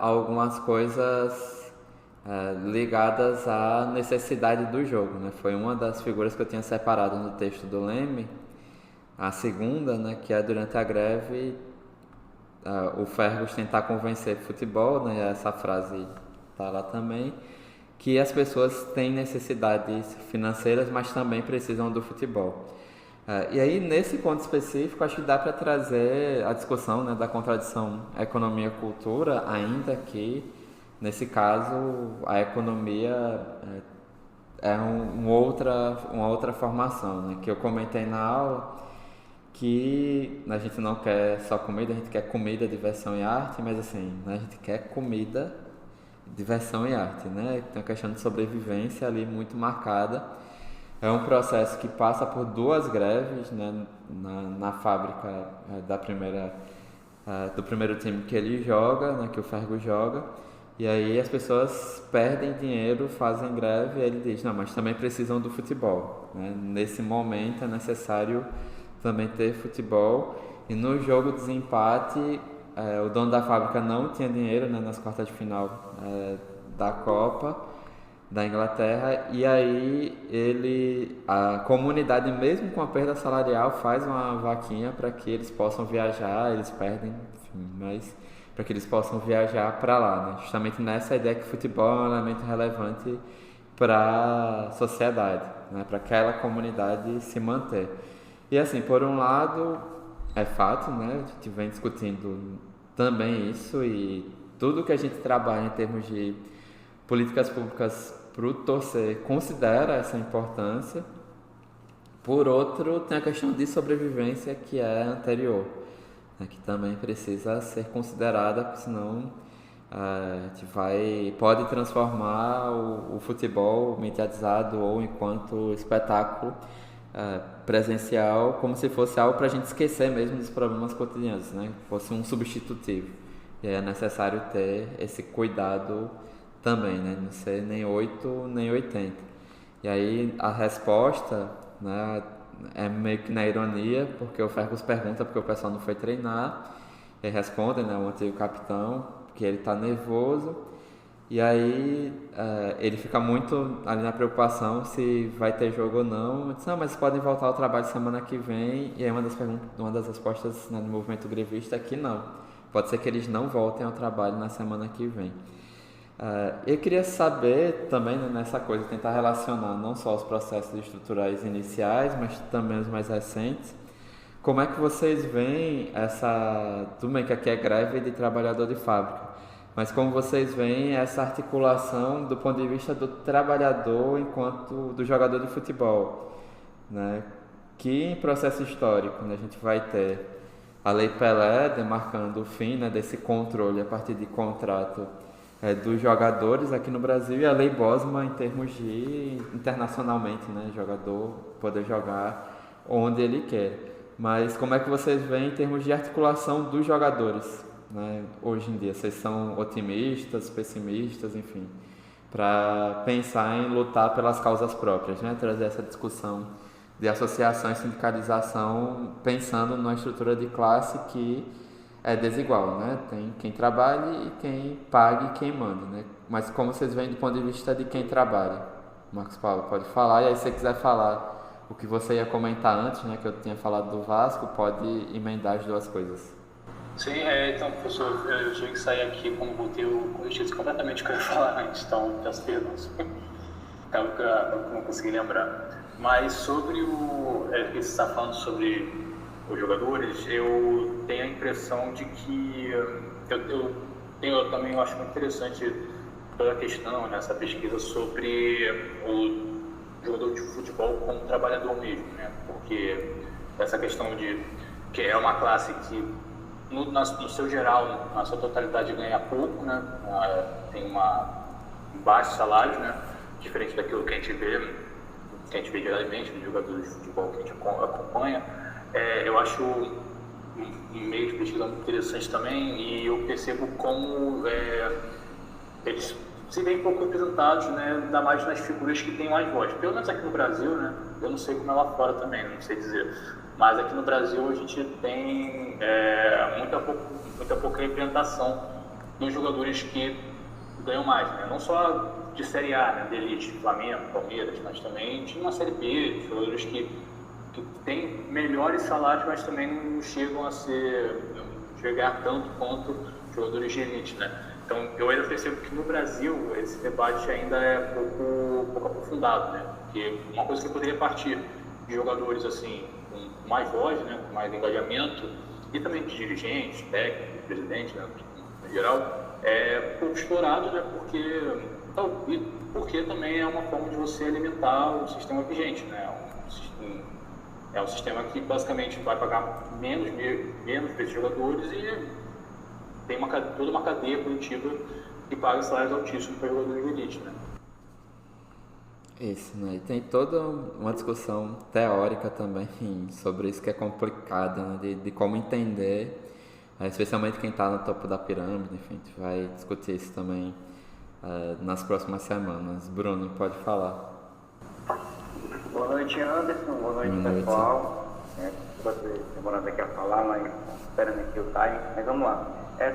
[SPEAKER 2] algumas coisas ligadas à necessidade do jogo, né? Foi uma das figuras que eu tinha separado no texto do Leme, a segunda, né, que é durante a greve o Fergus tentar convencer futebol, né, essa frase está lá também, que as pessoas têm necessidades financeiras, mas também precisam do futebol. E aí, nesse ponto específico, acho que dá para trazer a discussão, né, da contradição economia-cultura, ainda que, nesse caso, a economia é uma outra formação, né, que eu comentei na aula, que a gente não quer só comida, a gente quer comida, diversão e arte, mas assim, né, a gente quer comida diversão e arte, né? Tem uma questão de sobrevivência ali muito marcada. É um processo que passa por 2 greves, né, na fábrica do primeiro time que ele joga, né, que o Fergus joga. E aí as pessoas perdem dinheiro, fazem greve, e ele diz, não, mas também precisam do futebol, né? Nesse momento é necessário também ter futebol. E no jogo de desempate, o dono da fábrica não tinha dinheiro, né, nas quartas de final da Copa da Inglaterra, e aí a comunidade, mesmo com a perda salarial, faz uma vaquinha para que eles possam viajar. Eles perdem, enfim, mas para que eles possam viajar para lá, né? Justamente nessa ideia que o futebol é um elemento relevante para a sociedade, né? Para aquela comunidade se manter. E assim, por um lado, é fato, né? A gente vem discutindo também isso, e tudo que a gente trabalha em termos de políticas públicas para o torcer considera essa importância. Por outro, tem a questão de sobrevivência, que é anterior, né, que também precisa ser considerada, porque senão a gente pode transformar o futebol mediatizado ou enquanto espetáculo presencial como se fosse algo para a gente esquecer mesmo dos problemas cotidianos, né? Fosse um substitutivo. E aí é necessário ter esse cuidado também, né? Não ser nem 8 nem 80. E aí a resposta, né, é meio que na ironia, porque o Fergus pergunta porque o pessoal não foi treinar, e responde, né, o antigo capitão, que ele está nervoso, e aí ele fica muito ali na preocupação se vai ter jogo ou não. Diz, não, mas podem voltar ao trabalho semana que vem. E aí uma das respostas, né, do movimento grevista é que não, pode ser que eles não voltem ao trabalho na semana que vem. Eu queria saber também, né, nessa coisa, tentar relacionar não só os processos estruturais iniciais, mas também os mais recentes. Como é que vocês veem tudo bem que aqui é greve de trabalhador de fábrica, mas como vocês veem essa articulação do ponto de vista do trabalhador enquanto do jogador de futebol, né? Que em processo histórico, né, a gente vai ter a Lei Pelé demarcando o fim, né, desse controle a partir de contrato dos jogadores aqui no Brasil, e a Lei Bosman em termos de internacionalmente, né, jogador poder jogar onde ele quer. Mas como é que vocês veem em termos de articulação dos jogadores, né, hoje em dia? Vocês são otimistas, pessimistas, enfim, para pensar em lutar pelas causas próprias, né, trazer essa discussão de associação e sindicalização pensando numa estrutura de classe que é desigual, né? Tem quem trabalhe e quem pague e quem manda, né? Mas como vocês veem do ponto de vista de quem trabalha? Marcos Paulo, pode falar. E aí, se você quiser falar o que você ia comentar antes, né, que eu tinha falado do Vasco, pode emendar as duas coisas.
[SPEAKER 3] Sim, então, professor, eu tive que sair aqui quando voltei, eu esqueci completamente o que eu ia falar antes, então peço perdão. Acabo que eu não consegui lembrar. Mas sobre que você está falando sobre os jogadores, eu tenho a impressão de que eu também acho muito interessante toda a questão nessa pesquisa sobre o jogador de futebol como trabalhador mesmo, né? Porque essa questão de que é uma classe que no seu geral, na sua totalidade, ganha pouco, né? Tem um baixo salário, né? Diferente daquilo que a gente vê diariamente dos jogadores de futebol que a gente acompanha. Eu acho um meio de pesquisa muito interessante também, e eu percebo como eles se veem pouco representados, né, ainda mais nas figuras que têm mais voz. Pelo menos aqui no Brasil, né, eu não sei como é lá fora também, não sei dizer, mas aqui no Brasil a gente tem muita pouca representação dos jogadores que ganham mais, né, não só de Série A, né, de elite, Flamengo, Palmeiras, mas também de uma Série B, de jogadores que têm melhores salários, mas também não chegam a chegar tanto quanto jogadores de elite, né? Então, eu ainda percebo que no Brasil esse debate ainda é pouco aprofundado, né? Porque uma coisa que poderia partir de jogadores assim, com mais voz, né, com mais engajamento, e também de dirigentes, técnicos, presidentes, né, no geral, é pouco explorado, né? Porque também é uma forma de você alimentar o sistema vigente, né? É um sistema que basicamente vai pagar menos para esses jogadores, e tem toda uma cadeia produtiva e paga salários altíssimos para jogadores de elite, né?
[SPEAKER 2] Isso, né? E tem toda uma discussão teórica também sobre isso que é complicado, né? De como entender, especialmente quem está no topo da pirâmide, enfim, a gente vai discutir isso também nas próximas semanas. Bruno, pode falar.
[SPEAKER 5] Boa noite, Anderson. Boa noite, pessoal. Você demorando aqui a falar, mas esperando aqui o time. Mas vamos lá.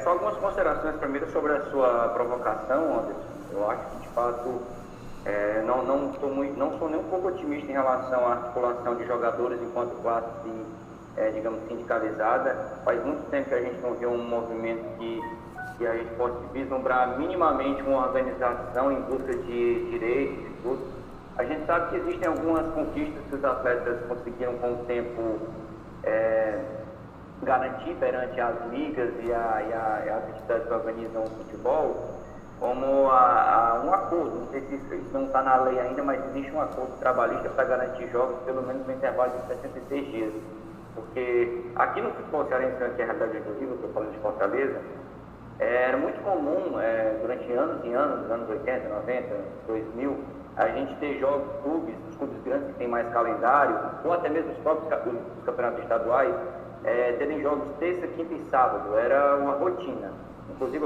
[SPEAKER 5] Só algumas considerações primeiro sobre a sua provocação, Anderson. Eu acho que, de fato, não sou nem um pouco otimista em relação à articulação de jogadores enquanto classe, digamos, sindicalizada. Faz muito tempo que a gente não vê um movimento que a gente possa vislumbrar minimamente uma organização em busca de direitos e tudo. A gente sabe que existem algumas conquistas que os atletas conseguiram com o tempo garantir perante as ligas e as entidades que organizam o futebol, como um acordo. Não sei se isso não está na lei ainda, mas existe um acordo trabalhista para garantir jogos pelo menos no intervalo de 66 dias. Porque aqui no futebol cearense, que é a realidade exclusiva, eu estou falando de Fortaleza, era muito comum, durante anos e anos, nos anos 80, 90, 2000, a gente ter jogos, os clubes grandes que têm mais calendário, ou até mesmo os próprios campeonatos estaduais, terem jogos terça, quinta e sábado. Era uma rotina. Inclusive,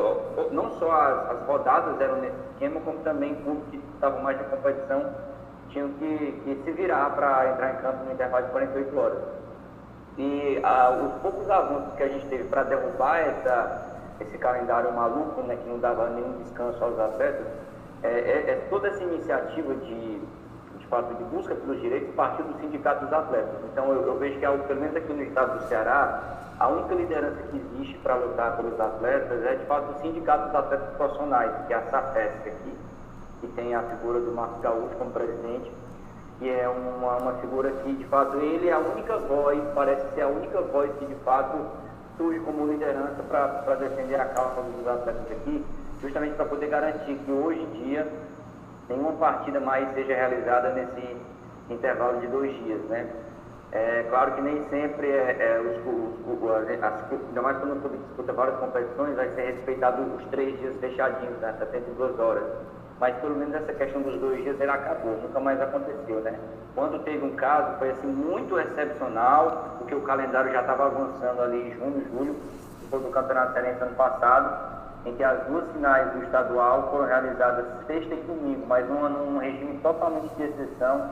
[SPEAKER 5] não só as rodadas eram nesse esquema, como também clubes que estavam mais na competição tinham que se virar para entrar em campo no intervalo de 48 horas. E os poucos avanços que a gente teve para derrubar esse calendário maluco, né, que não dava nenhum descanso aos atletas, toda essa iniciativa de fato de busca pelos direitos partiu do Sindicato dos Atletas. Então eu vejo que, pelo menos aqui no estado do Ceará, a única liderança que existe para lutar pelos atletas é de fato o Sindicato dos Atletas Profissionais, que é a SAFESP aqui, que tem a figura do Marcos Gaúcho como presidente, que é uma figura que de fato ele é a única voz, parece ser a única voz que de fato surge como liderança para defender a causa dos atletas aqui, justamente para poder garantir que hoje em dia nenhuma partida mais seja realizada nesse intervalo de 2 dias, né? Claro que nem sempre ainda mais quando o clube disputa várias competições, vai ser respeitado os 3 dias fechadinhos, né? 72 horas. Mas pelo menos essa questão dos 2 dias ela acabou, nunca mais aconteceu, né? Quando teve um caso, foi assim muito excepcional, porque o calendário já estava avançando ali em junho, julho, depois do Campeonato Cearense ano passado, em que as 2 finais do estadual foram realizadas sexta e domingo, mas num regime totalmente de exceção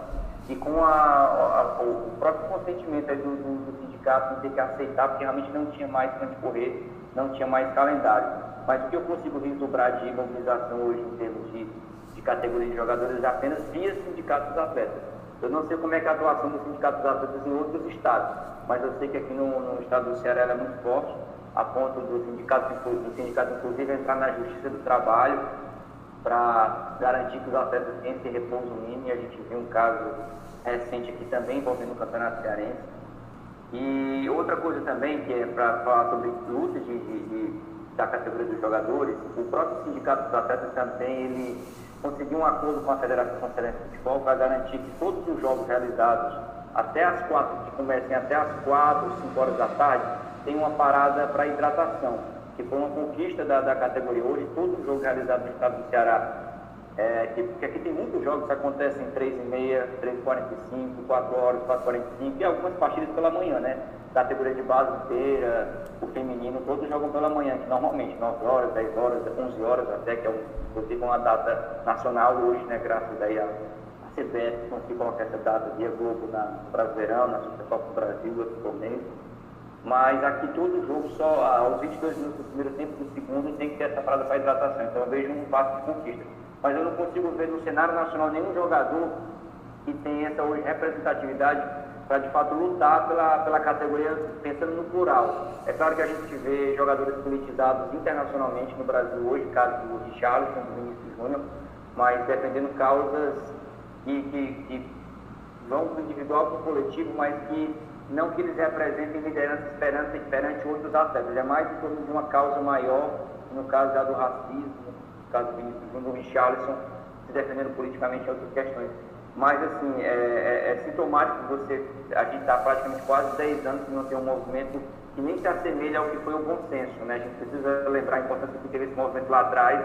[SPEAKER 5] e com o próprio consentimento aí do sindicato de ter que aceitar, porque realmente não tinha mais para onde correr, não tinha mais calendário. Mas o que eu consigo vislumbrar de mobilização hoje em termos de categoria de jogadores é apenas via Sindicato dos Atletas. Eu não sei como é que é a atuação do Sindicato dos Atletas em outros estados, mas eu sei que aqui no estado do Ceará ela é muito forte, a ponto do sindicato inclusive entrar na Justiça do Trabalho para garantir que os atletas tenham esse repouso mínimo. E a gente viu um caso recente aqui também envolvendo o Campeonato Cearense. E outra coisa também, que é para falar sobre luta da categoria dos jogadores, o próprio Sindicato dos Atletas também ele conseguiu um acordo com a Federação Cearense de Futebol para garantir que todos os jogos realizados até as 4, que comecem até as 4, 5 horas da tarde, tem uma parada para hidratação, que foi uma conquista da categoria. Hoje, todo jogo realizado no estado do Ceará, porque aqui tem muitos jogos que acontecem 3h30, 3h45, 4 horas, 4h45, e algumas partidas pela manhã, né? Categoria de base inteira, o feminino, todos jogam pela manhã, que normalmente 9 horas, 10 horas, 11 horas até, que é inclusive uma data nacional hoje, né? Graças aí a CBF conseguiu colocar essa data via Globo no Brasileirão, na Supercopa do Brasil, outro torneio. Mas aqui todo jogo, só aos 22 minutos do primeiro tempo, do segundo, tem que ter essa parada para hidratação. Então eu vejo um passo de conquista. Mas eu não consigo ver no cenário nacional nenhum jogador que tenha essa hoje representatividade para de fato lutar pela categoria, pensando no plural. É claro que a gente vê jogadores politizados internacionalmente no Brasil hoje, caso do Richarlison, do Vinícius Júnior, mas defendendo causas que vão do individual para o coletivo, mas que não que eles representem liderança perante outros atletas, é mais em torno de uma causa maior, no caso do racismo, no caso do Vinícius Júnior, do Richarlison, se defendendo politicamente em outras questões. Mas, assim, é sintomático a gente está praticamente quase 10 anos sem não ter um movimento que nem se assemelha ao que foi o consenso, né? A gente precisa lembrar a importância que teve esse movimento lá atrás,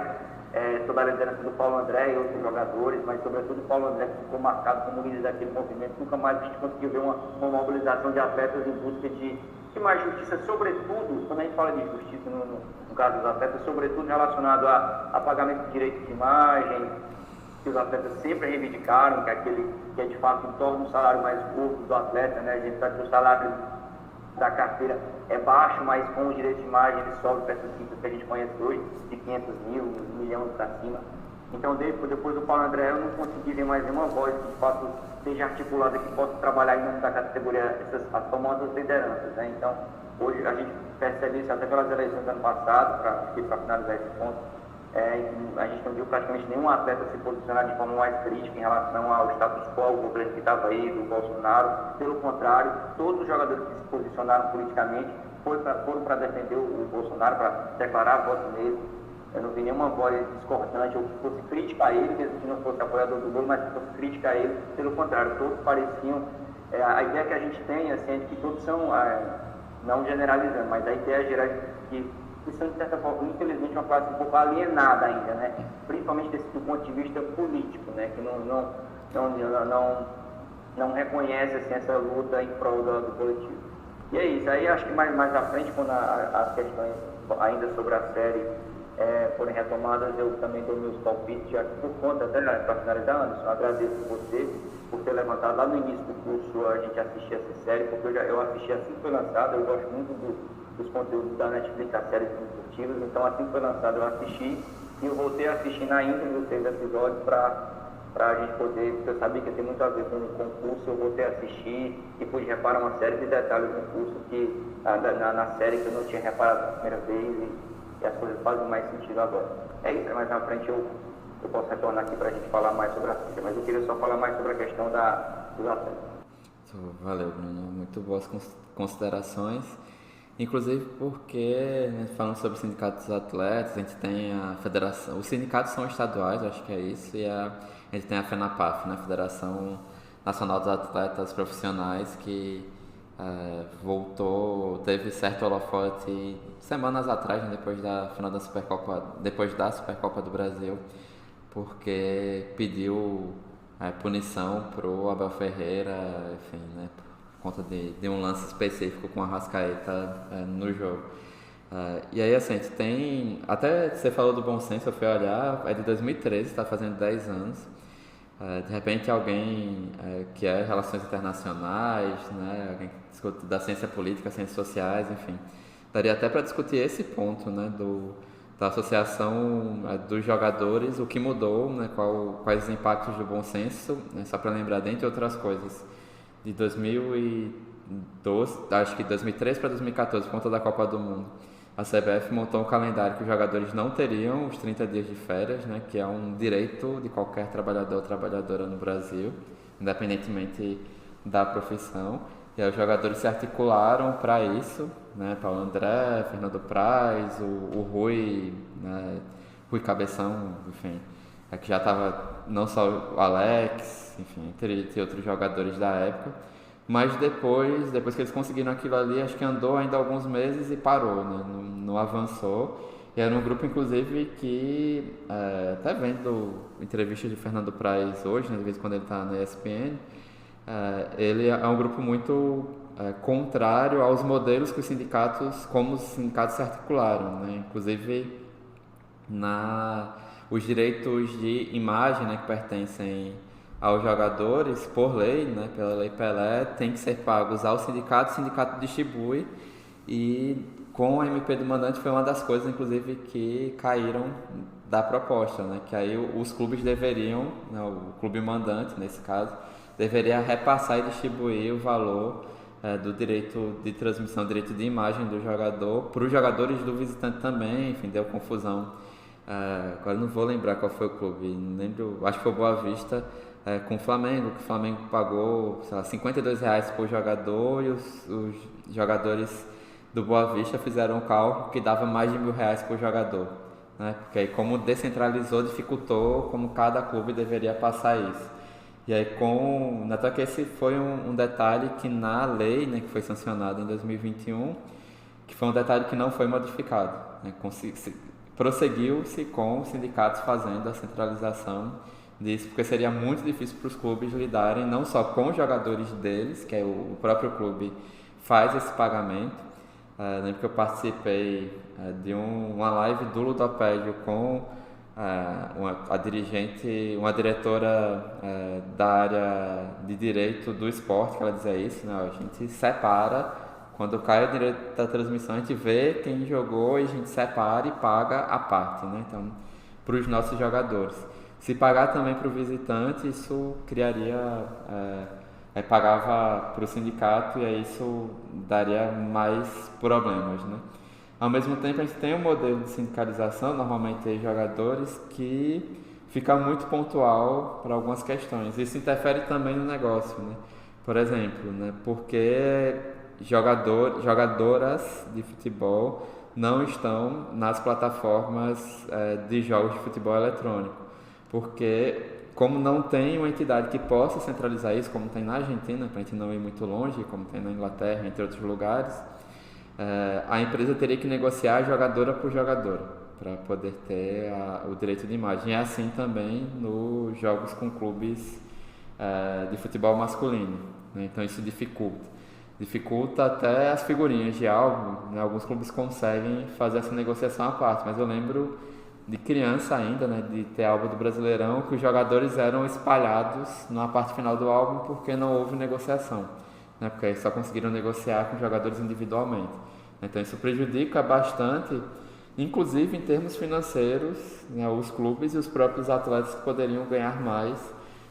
[SPEAKER 5] sob a liderança do Paulo André e outros jogadores, mas sobretudo o Paulo André, que ficou marcado como líder daquele movimento. Nunca mais a gente conseguiu ver uma mobilização de atletas em busca de mais justiça, sobretudo, quando a gente fala de justiça no caso dos atletas, sobretudo relacionado a pagamento de direitos de imagem, que os atletas sempre reivindicaram, que é de fato torna o salário mais curto do atleta, né? A gente sabe que o salário da carteira é baixo, mas com os direitos de imagem ele sobe para essas cifras que a gente conhece hoje, de 500 mil, 1 milhão para cima. Então, depois do Paulo André, eu não consegui ver mais nenhuma voz que de fato seja articulada, que possa trabalhar em nome da categoria, as famosas lideranças, né? Então, hoje a gente percebe isso até pelas eleições do ano passado, para finalizar esse ponto. A gente não viu praticamente nenhum atleta se posicionar de forma mais crítica em relação ao status quo, ao governo que estava aí, do Bolsonaro. Pelo contrário, todos os jogadores que se posicionaram politicamente foram para defender o Bolsonaro, para declarar voto nele. Eu não vi nenhuma voz discordante ou que fosse crítica a ele, mesmo que não fosse apoiador do Lula, mas que fosse crítica a ele. Pelo contrário, todos pareciam... a ideia que a gente tem assim, é de que todos são, não generalizando, mas a ideia geral é que são, de certa forma, infelizmente, uma classe um pouco alienada ainda, né? Principalmente do ponto de vista político, né? Que não reconhece assim, essa luta em prol do coletivo. E é isso. Aí acho que mais à frente, quando as questões ainda sobre a série forem retomadas, eu também dou meus palpites, já que por conta, até para finalizar, Anderson, agradeço você por ter levantado lá no início do curso a gente assistir essa série, porque eu assisti assim que foi lançada, eu gosto muito dos conteúdos da Netflix, das séries esportivas, então assim que foi lançado eu assisti e eu voltei a assistir na íntegra os 6 episódios para a gente poder, porque eu sabia que ia ter muito a ver com o concurso, eu voltei a assistir e pude reparar uma série de detalhes no curso que na série que eu não tinha reparado na primeira vez e as coisas fazem mais sentido agora. É isso, mais na frente eu posso retornar aqui para a gente falar mais sobre a série, mas eu queria só falar mais sobre a questão dos atletas.
[SPEAKER 2] Valeu, Bruno, muito boas considerações. Inclusive porque, né, falando sobre o sindicato dos atletas, a gente tem a federação, os sindicatos são estaduais, acho que é isso, e a gente tem a FENAPAF, né, Federação Nacional dos Atletas Profissionais, que teve certo holofote semanas atrás, né, depois da final da Supercopa do Brasil, porque pediu punição pro Abel Ferreira, enfim, né, conta de um lance específico com a Arrascaeta no jogo. E aí, assim, a gente tem... Até você falou do bom senso, eu fui olhar, é de 2013, está fazendo 10 anos. De repente, alguém que é Relações Internacionais, né, alguém que discute da ciência política, ciências sociais, enfim, daria até para discutir esse ponto, né, da associação dos jogadores, o que mudou, né, quais os impactos do bom senso, né, só para lembrar, dentre outras coisas, de 2012, acho que 2013 para 2014, por conta da Copa do Mundo, a CBF montou um calendário que os jogadores não teriam os 30 dias de férias, né, que é um direito de qualquer trabalhador ou trabalhadora no Brasil, independentemente da profissão. E aí os jogadores se articularam para isso, né, Paulo André, Fernando Praz, o Rui, né, Rui Cabeção, enfim, que já estava, não só o Alex, enfim, entre outros jogadores da época, mas depois que eles conseguiram aquilo ali, acho que andou ainda alguns meses e parou, né? Não avançou. E era um grupo, inclusive, que, até vendo entrevistas de Fernando Praz hoje, né, de vez em quando ele está na ESPN, ele é um grupo muito contrário aos modelos que como os sindicatos se articularam, né? Inclusive, os direitos de imagem, né, que pertencem aos jogadores, por lei, né, pela Lei Pelé, tem que ser pagos ao sindicato, o sindicato distribui, e com a MP do mandante foi uma das coisas, inclusive, que caíram da proposta, né, que aí os clubes deveriam, né, o clube mandante, nesse caso, deveria repassar e distribuir o valor do direito de transmissão, direito de imagem do jogador, para os jogadores do visitante também, enfim, deu confusão. Agora não vou lembrar qual foi o clube, não lembro, acho que foi o Boa Vista, com o Flamengo, que o Flamengo pagou, sei lá, R$52 por jogador, e os jogadores do Boa Vista fizeram um cálculo que dava mais de R$1.000 por jogador, né? Porque aí, como descentralizou, dificultou como cada clube deveria passar isso. E aí, até que esse foi um detalhe que na lei, né, que foi sancionada em 2021, que foi um detalhe que não foi modificado, né? prosseguiu-se com os sindicatos fazendo a centralização disso, porque seria muito difícil para os clubes lidarem não só com os jogadores deles, que é o próprio clube faz esse pagamento. Lembro que eu participei de uma live do Ludopédio com a dirigente, uma diretora da área de direito do esporte, que ela dizia isso, né? A gente separa, quando cai o direito da transmissão, a gente vê quem jogou e a gente separa e paga a parte, né? Então, para os nossos jogadores. Se pagar também para o visitante, isso criaria, pagava para o sindicato e aí isso daria mais problemas, né? Ao mesmo tempo, a gente tem um modelo de sindicalização, normalmente tem jogadores, que fica muito pontual para algumas questões. Isso interfere também no negócio, né? Por exemplo, né? Porque jogadoras de futebol não estão nas plataformas de jogos de futebol eletrônico. Porque, como não tem uma entidade que possa centralizar isso, como tem na Argentina, para a gente não ir muito longe, como tem na Inglaterra, entre outros lugares, a empresa teria que negociar jogadora por jogadora para poder ter o direito de imagem. E é assim também nos jogos com clubes de futebol masculino, né? Então isso dificulta até as figurinhas de álbum, né? Alguns clubes conseguem fazer essa negociação à parte, mas eu lembro de criança ainda, né, de ter álbum do Brasileirão, que os jogadores eram espalhados na parte final do álbum porque não houve negociação, né? Porque aí só conseguiram negociar com os jogadores individualmente. Então isso prejudica bastante, inclusive em termos financeiros, né, os clubes e os próprios atletas que poderiam ganhar mais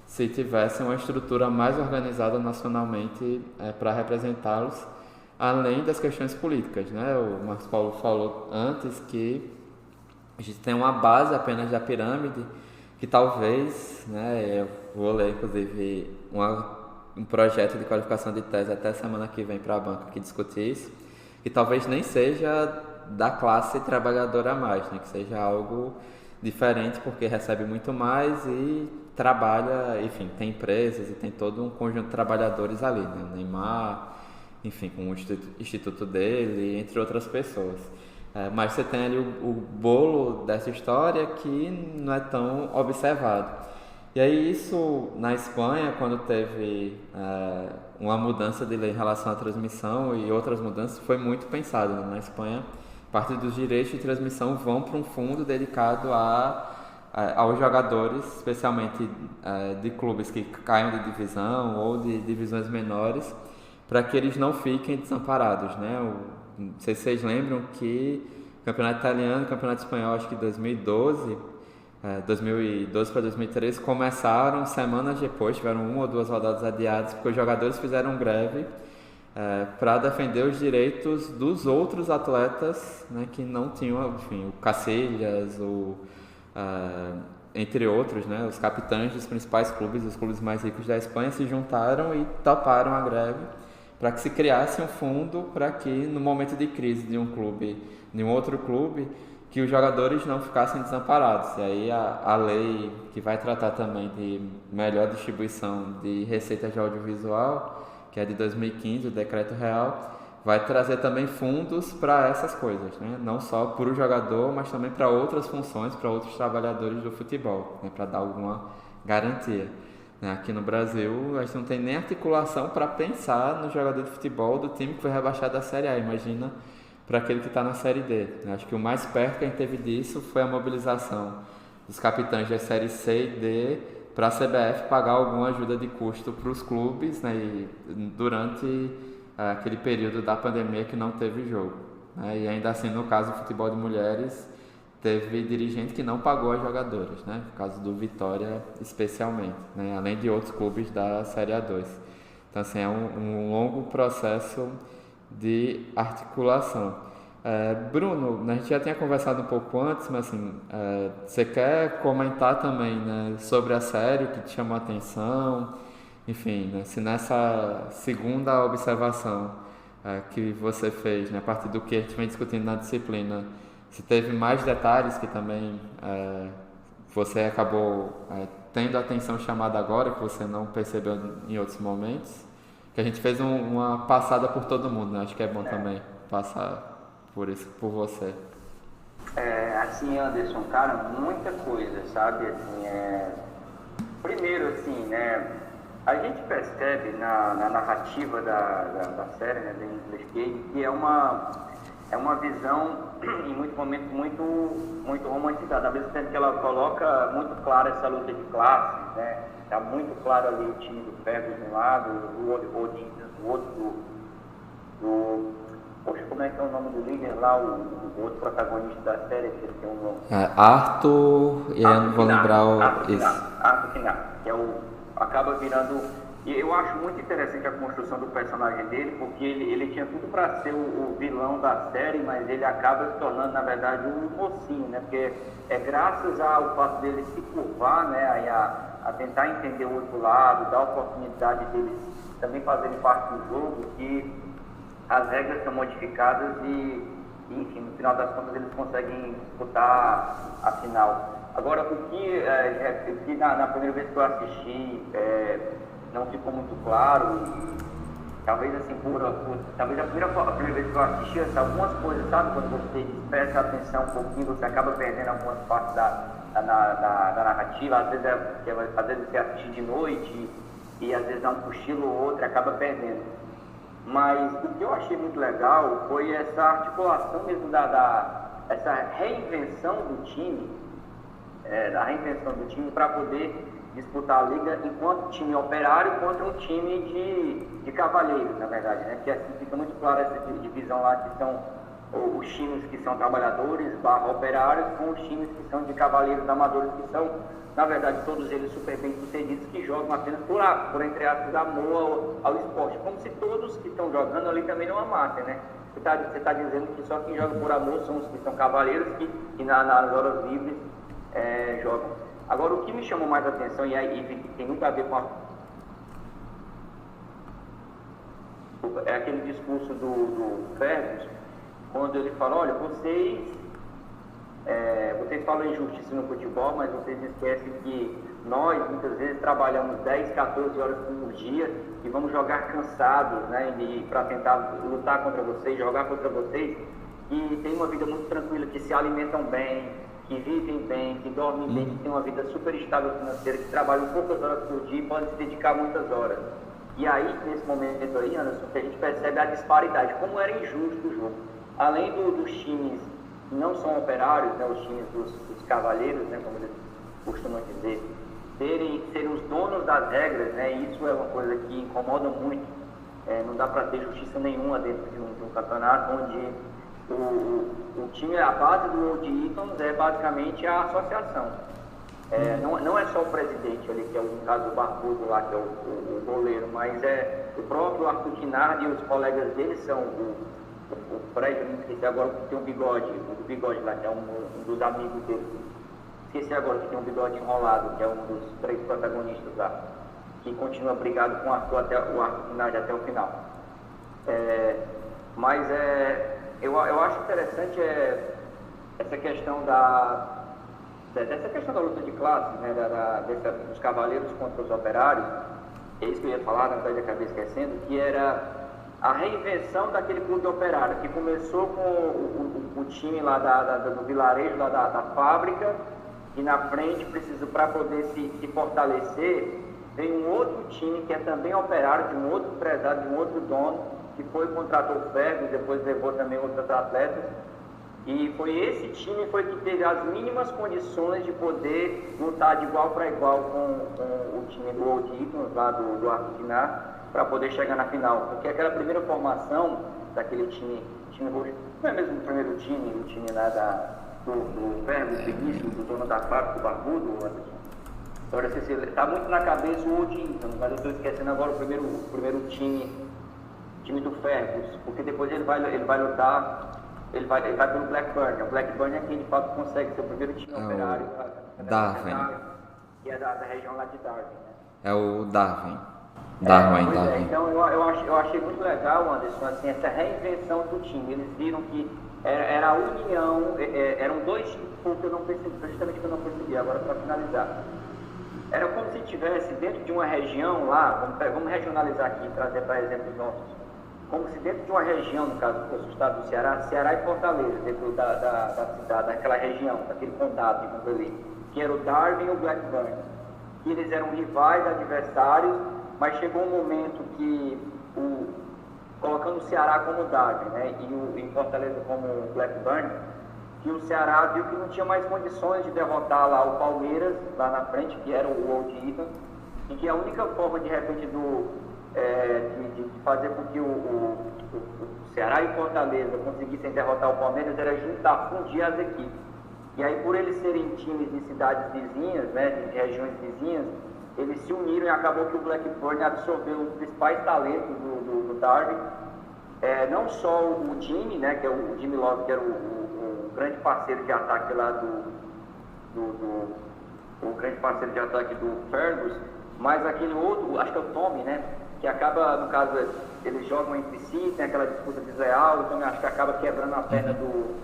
[SPEAKER 2] se tivessem uma estrutura mais organizada nacionalmente para representá-los, além das questões políticas, né? O Marcos Paulo falou antes que a gente tem uma base apenas da pirâmide que talvez, né, eu vou ler inclusive um projeto de qualificação de tese até semana que vem para a banca que discute isso, que talvez nem seja da classe trabalhadora a mais, né, que seja algo diferente porque recebe muito mais e trabalha, enfim, tem empresas e tem todo um conjunto de trabalhadores ali, né, o Neymar, enfim, com o instituto dele, entre outras pessoas. Mas você tem ali o bolo dessa história que não é tão observado. E aí isso, na Espanha, quando teve uma mudança de lei em relação à transmissão e outras mudanças, foi muito pensado, né? Na Espanha, parte dos direitos de transmissão vão para um fundo dedicado aos jogadores, especialmente de clubes que caiam de divisão ou de divisões menores, para que eles não fiquem desamparados, né? Não sei se vocês lembram que o campeonato italiano e o campeonato espanhol, acho que 2012 para 2013, começaram semanas depois, tiveram 1 ou 2 rodadas adiadas, porque os jogadores fizeram greve para defender os direitos dos outros atletas, né, que não tinham, enfim, o Casillas, entre outros, né, os capitães dos principais clubes, os clubes mais ricos da Espanha, se juntaram e toparam a greve para que se criasse um fundo para que, no momento de crise de um clube, de um outro clube, que os jogadores não ficassem desamparados. E aí a lei que vai tratar também de melhor distribuição de receitas de audiovisual, que é de 2015, o Decreto Real, vai trazer também fundos para essas coisas, né? Não só para o jogador, mas também para outras funções, para outros trabalhadores do futebol, né? Para dar alguma garantia. Aqui no Brasil, a gente não tem nem articulação para pensar no jogador de futebol do time que foi rebaixado da Série A. Imagina para aquele que está na Série D. Acho que o mais perto que a gente teve disso foi a mobilização dos capitães da Série C e D para a CBF pagar alguma ajuda de custo para os clubes, né, durante aquele período da pandemia que não teve jogo. E ainda assim, no caso do futebol de mulheres, teve dirigente que não pagou as jogadoras, né? No caso do Vitória especialmente, né? Além de outros clubes da Série A2. Então, assim, é um longo processo de articulação. Bruno, a gente já tinha conversado um pouco antes, mas assim, você quer comentar também, né, sobre a série que te chamou a atenção? Enfim, né, se nessa segunda observação que você fez, né, a partir do que a gente vem discutindo na disciplina, se teve mais detalhes que também você acabou tendo a atenção chamada agora, que você não percebeu em outros momentos, que a gente fez uma passada por todo mundo, né? Acho que é bom também passar por isso, por você.
[SPEAKER 5] Assim, Anderson, cara, muita coisa, sabe? Assim, primeiro, assim, né? A gente percebe na narrativa da série, né, da English Game, que é uma visão, em muitos momentos, muito romantizada. Ao mesmo tempo que ela coloca muito clara essa luta de classes, né? Tá muito claro ali o time do Fergus de um lado, o Odin do outro, poxa, como é que é o nome do líder lá, o outro protagonista da série, que ele tem um nome?
[SPEAKER 2] Arthur, e eu não vou lembrar o...
[SPEAKER 5] Arthur Final, que acaba virando... E eu acho muito interessante a construção do personagem dele, porque ele tinha tudo para ser o vilão da série, mas ele acaba se tornando, na verdade, um mocinho, né? Porque é graças ao fato dele se curvar, né, a tentar entender o outro lado, dar a oportunidade deles também fazerem parte do jogo, que as regras são modificadas e, enfim, no final das contas eles conseguem disputar a final. Agora, o que na primeira vez que eu assisti não ficou muito claro, e talvez assim, talvez a primeira vez que eu assisti, algumas coisas, sabe, quando você presta atenção um pouquinho, você acaba perdendo algumas partes da narrativa, às vezes você assiste de noite e às vezes dá um cochilo ou outro e acaba perdendo. Mas o que eu achei muito legal foi essa articulação mesmo essa reinvenção do time, para poder disputar a liga enquanto time operário contra um time de cavaleiros, na verdade, né? Que assim fica muito clara essa divisão lá, que são os times que são trabalhadores, operários, com os times que são de cavaleiros amadores, que são, na verdade, todos eles super bem sucedidos, que jogam apenas por entre aspas, amor ao esporte, como se todos que estão jogando ali também não amassem, né? Você tá dizendo que só quem joga por amor são os que são cavaleiros, que nas horas livres jogam. Agora, o que me chamou mais a atenção, e aí tem muito a ver com aquele discurso do Fergus, quando ele fala, olha, vocês falam em justiça no futebol, mas vocês esquecem que nós, muitas vezes, trabalhamos 10, 14 horas por dia e vamos jogar cansados, né, para tentar lutar contra vocês, jogar contra vocês, e tem uma vida muito tranquila, que se alimentam bem, que vivem bem, que dormem bem, que têm uma vida super estável financeira, que trabalham poucas horas por dia e podem se dedicar muitas horas. E aí, nesse momento aí, Anderson, que a gente percebe a disparidade, como era injusto o jogo. Além dos times que não são operários, né, os times dos cavaleiros, né, como eles costumam dizer, serem os donos das regras, né, isso é uma coisa que incomoda muito. Não dá para ter justiça nenhuma dentro de um campeonato onde o time, a base do Old Etons é basicamente a associação. Não é só o presidente ali, que é no caso o barbudo lá, que é o goleiro, mas o próprio Arthur Kinard e os colegas dele são o Fred, não esqueci agora, que tem um bigode, o bigode lá, que é um dos amigos dele. Esqueci agora que tem um bigode enrolado, que é um dos 3 protagonistas lá, que continua brigado com o Arthur Kinard até o final. Eu acho interessante essa questão dessa questão da luta de classes, né, dos cavaleiros contra os operários. É isso que eu ia falar, na verdade acabei esquecendo, que era a reinvenção daquele clube operário, que começou com o time lá do vilarejo, lá da fábrica, e na frente, para poder se fortalecer, vem um outro time que é também operário, de um outro empresário, de um outro dono, que contratou o Fergus, depois levou também outros atletas, e foi esse time que teve as mínimas condições de poder lutar de igual para igual com o time do Old Etons, lá do Arthur Kinard, para poder chegar na final, porque aquela primeira formação daquele time roxo, não é mesmo o primeiro time, o time lá do Fergus, do dono da fábrica, do barbudo, agora está muito na cabeça o Old Etons, mas eu estou esquecendo agora o primeiro time do Fergus, porque depois ele vai lutar, ele vai pelo Blackburn. O Blackburn é quem de fato consegue ser o primeiro time operário
[SPEAKER 2] Darwin,
[SPEAKER 5] que é da região lá de Darwin, né?
[SPEAKER 2] É o Darwin. Darwin.
[SPEAKER 5] Então eu achei muito legal, Anderson, assim, essa reinvenção do time. Eles viram que era a união, eram 2 times que eu não percebi, justamente que eu não percebi, agora para finalizar. Era como se estivesse dentro de uma região lá, vamos regionalizar aqui, trazer para exemplos nossos. como se dentro de uma região, no caso do estado do Ceará, Ceará e Fortaleza, dentro da cidade, daquela região, daquele condado, digamos ali, que era o Darwin e o Blackburn, que eles eram rivais, adversários, mas chegou um momento que, colocando o Ceará como Darwin, né, e Fortaleza como Blackburn, que o Ceará viu que não tinha mais condições de derrotar lá o Palmeiras, lá na frente, que era o Old Eden, e que a única forma, de repente, de fazer com que o Ceará e Fortaleza conseguissem derrotar o Palmeiras era juntar, fundir as equipes. E aí, por eles serem times de cidades vizinhas, né, de regiões vizinhas, eles se uniram e acabou que o Blackburn absorveu os principais talentos do Darwin. Não só o Jimmy, né, que é o Jimmy Love, que era o grande parceiro de ataque lá o grande parceiro de ataque do Fergus, mas aquele outro, acho que é o Tommy, né, que acaba, no caso, eles jogam entre si, tem aquela disputa desleal, então acho que acaba quebrando a perna do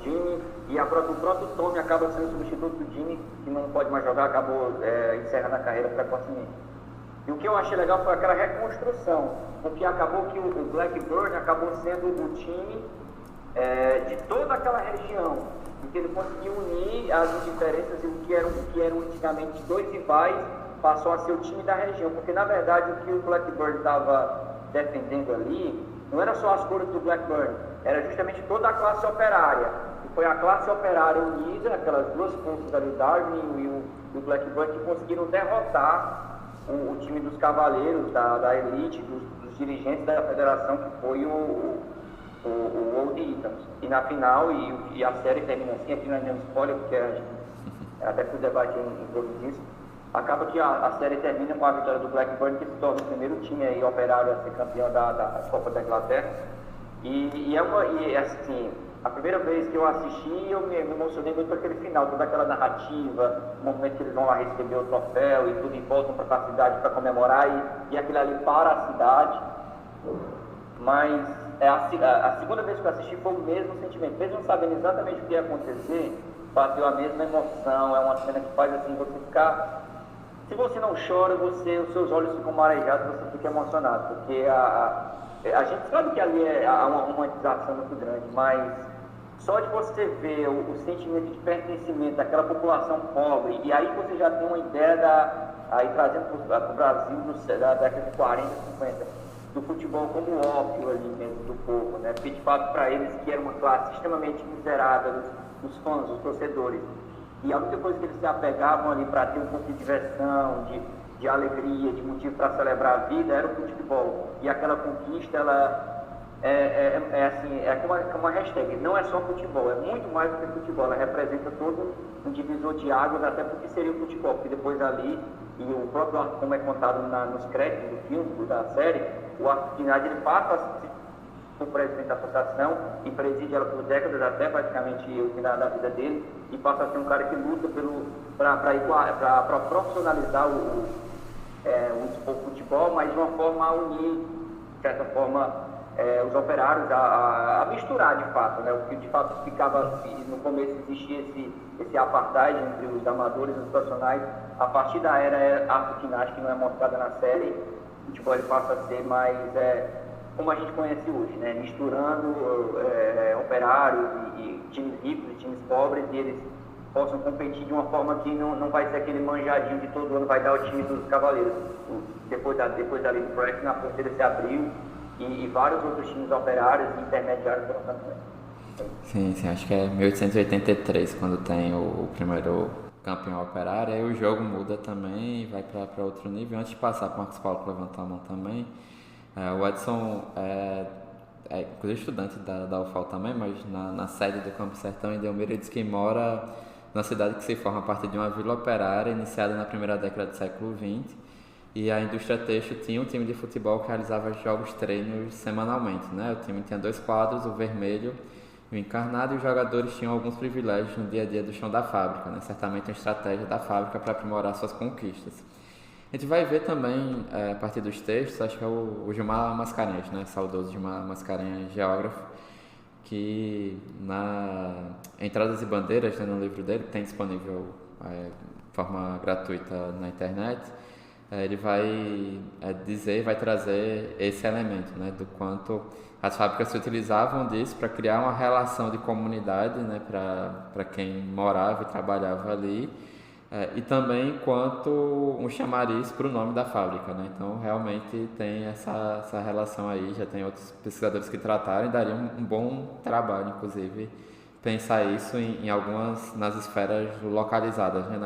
[SPEAKER 5] Jimmy, e o próprio Tommy acaba sendo substituto do Jimmy, que não pode mais jogar, acabou encerrando a carreira precocemente. E o que eu achei legal foi aquela reconstrução, porque acabou que o Blackburn acabou sendo o time de toda aquela região, porque ele conseguiu unir as indiferenças e o que eram antigamente dois rivais passou a ser o time da região, porque na verdade o que o Blackburn estava defendendo ali não era só as cores do Blackburn, era justamente toda a classe operária, e foi a classe operária unida, aquelas duas forças ali, o Darwin e o Blackburn, que conseguiram derrotar o time dos cavaleiros, da elite, dos dirigentes da federação, que foi o Old Etons. E na final, e a série termina assim, aqui não é nenhum spoiler, porque a gente até fui debater em torno disso, acaba que a série termina com a vitória do Blackburn, que se torna o primeiro time aí operário a ser campeão da Copa da Inglaterra. E assim, a primeira vez que eu assisti, eu me emocionei muito com aquele final, toda aquela narrativa, o momento que eles vão lá receber o troféu e tudo, e voltam para a cidade para comemorar, e aquilo ali para a cidade. Mas a segunda vez que eu assisti foi o mesmo sentimento, mesmo sabendo exatamente o que ia acontecer, bateu a mesma emoção. É uma cena que faz assim você ficar... Se você não chora, os seus olhos ficam marejados, você fica emocionado, porque a gente sabe que ali há uma romantização muito grande, mas só de você ver o sentimento de pertencimento daquela população pobre, e aí você já tem uma ideia aí trazendo para o Brasil da década de 40, 50, do futebol como ópio ali mesmo do povo, né? Porque de fato para eles, que era uma classe extremamente miserável, os fãs, os torcedores, e a única coisa que eles se apegavam ali para ter um pouco de diversão, de alegria, de motivo para celebrar a vida, era o futebol. E aquela conquista, ela é como uma hashtag, não é só futebol, é muito mais do que futebol, ela representa todo um divisor de águas, até porque seria o futebol, porque depois ali, e o próprio Arthur, como é contado nos créditos do filme, da série, o Arthur Pinhade, ele passa a ser o presidente da associação e preside ela por décadas, até praticamente o final da vida dele, e passa a ser um cara que luta para profissionalizar o futebol, mas de uma forma a unir, de certa forma, os operários a misturar de fato, né? O que de fato ficava, no começo existia esse apartheid entre os amadores e os profissionais. A partir da era Arthur Pinhade, que não é mostrada na série, o futebol ele passa a ser mais como a gente conhece hoje, né? Misturando operários e times ricos e times pobres, e eles possam competir de uma forma que não vai ser aquele manjadinho de todo ano vai dar o time dos cavaleiros. Depois dali do projeto, na fronteira se abriu e vários outros times operários e intermediários foram campeões.
[SPEAKER 2] Sim, acho que é 1883 quando tem o primeiro campeão operário, aí o jogo muda também e vai para outro nível. Antes de passar para o Marcos Paulo que levantou a mão também, o Edson é inclusive estudante da UFAL também, mas na sede do Campo Sertão em Delmira, ele diz que mora numa cidade que se forma a partir de uma vila operária iniciada na primeira década do século XX, e a indústria têxtil tinha um time de futebol que realizava jogos treinos semanalmente, né? O time tinha 2 quadros, o vermelho e o encarnado, e os jogadores tinham alguns privilégios no dia a dia do chão da fábrica, né? Certamente uma estratégia da fábrica para aprimorar suas conquistas. A gente vai ver também, a partir dos textos, acho que é o Gilmar Mascarenhas, né? Saudoso Gilmar Mascarenhas, geógrafo, que na Entradas e Bandeiras, né, no livro dele, que tem disponível de forma gratuita na internet, ele vai dizer, vai trazer esse elemento, né, do quanto as fábricas se utilizavam disso para criar uma relação de comunidade, né, para quem morava e trabalhava ali, e também enquanto um chamariz para o nome da fábrica, né? Então realmente tem essa relação aí, já tem outros pesquisadores que trataram e daria um bom trabalho, inclusive, pensar isso em algumas, nas esferas localizadas, né,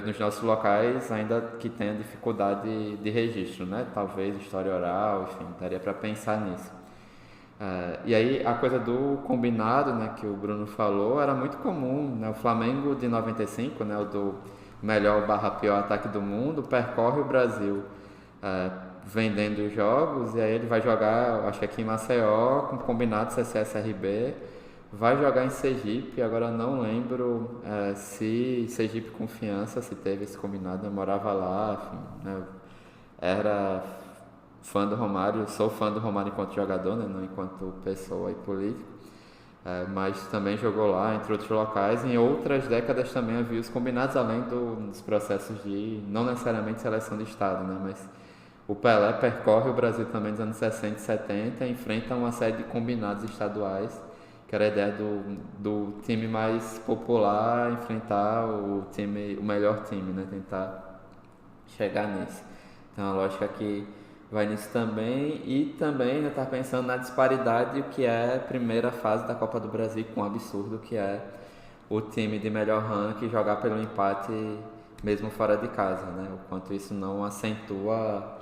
[SPEAKER 2] nos nossos locais, ainda que tenha dificuldade de registro, né? Talvez história oral, enfim, daria para pensar nisso. E aí a coisa do combinado, né, que o Bruno falou, era muito comum, né? O Flamengo de 95, né, o do melhor / pior ataque do mundo, percorre o Brasil vendendo jogos, e aí ele vai jogar, acho que aqui em Maceió, com combinado CSRB, vai jogar em Sergipe. Agora não lembro se Sergipe Confiança, se teve esse combinado, eu morava lá, enfim, né? Era fã do Romário, sou fã do Romário enquanto jogador, né? Não enquanto pessoa e político, mas também jogou lá, entre outros locais. Em outras décadas também havia os combinados, além dos processos de, não necessariamente seleção de estado, né? Mas o Pelé percorre o Brasil também nos anos 60 e 70, enfrenta uma série de combinados estaduais, que era a ideia do time mais popular enfrentar o melhor time, né? Tentar chegar nisso. Então a lógica que vai nisso também, e também estar pensando na disparidade, o que é a primeira fase da Copa do Brasil, com um absurdo que é o time de melhor ranking jogar pelo empate mesmo fora de casa, né? O quanto isso não acentua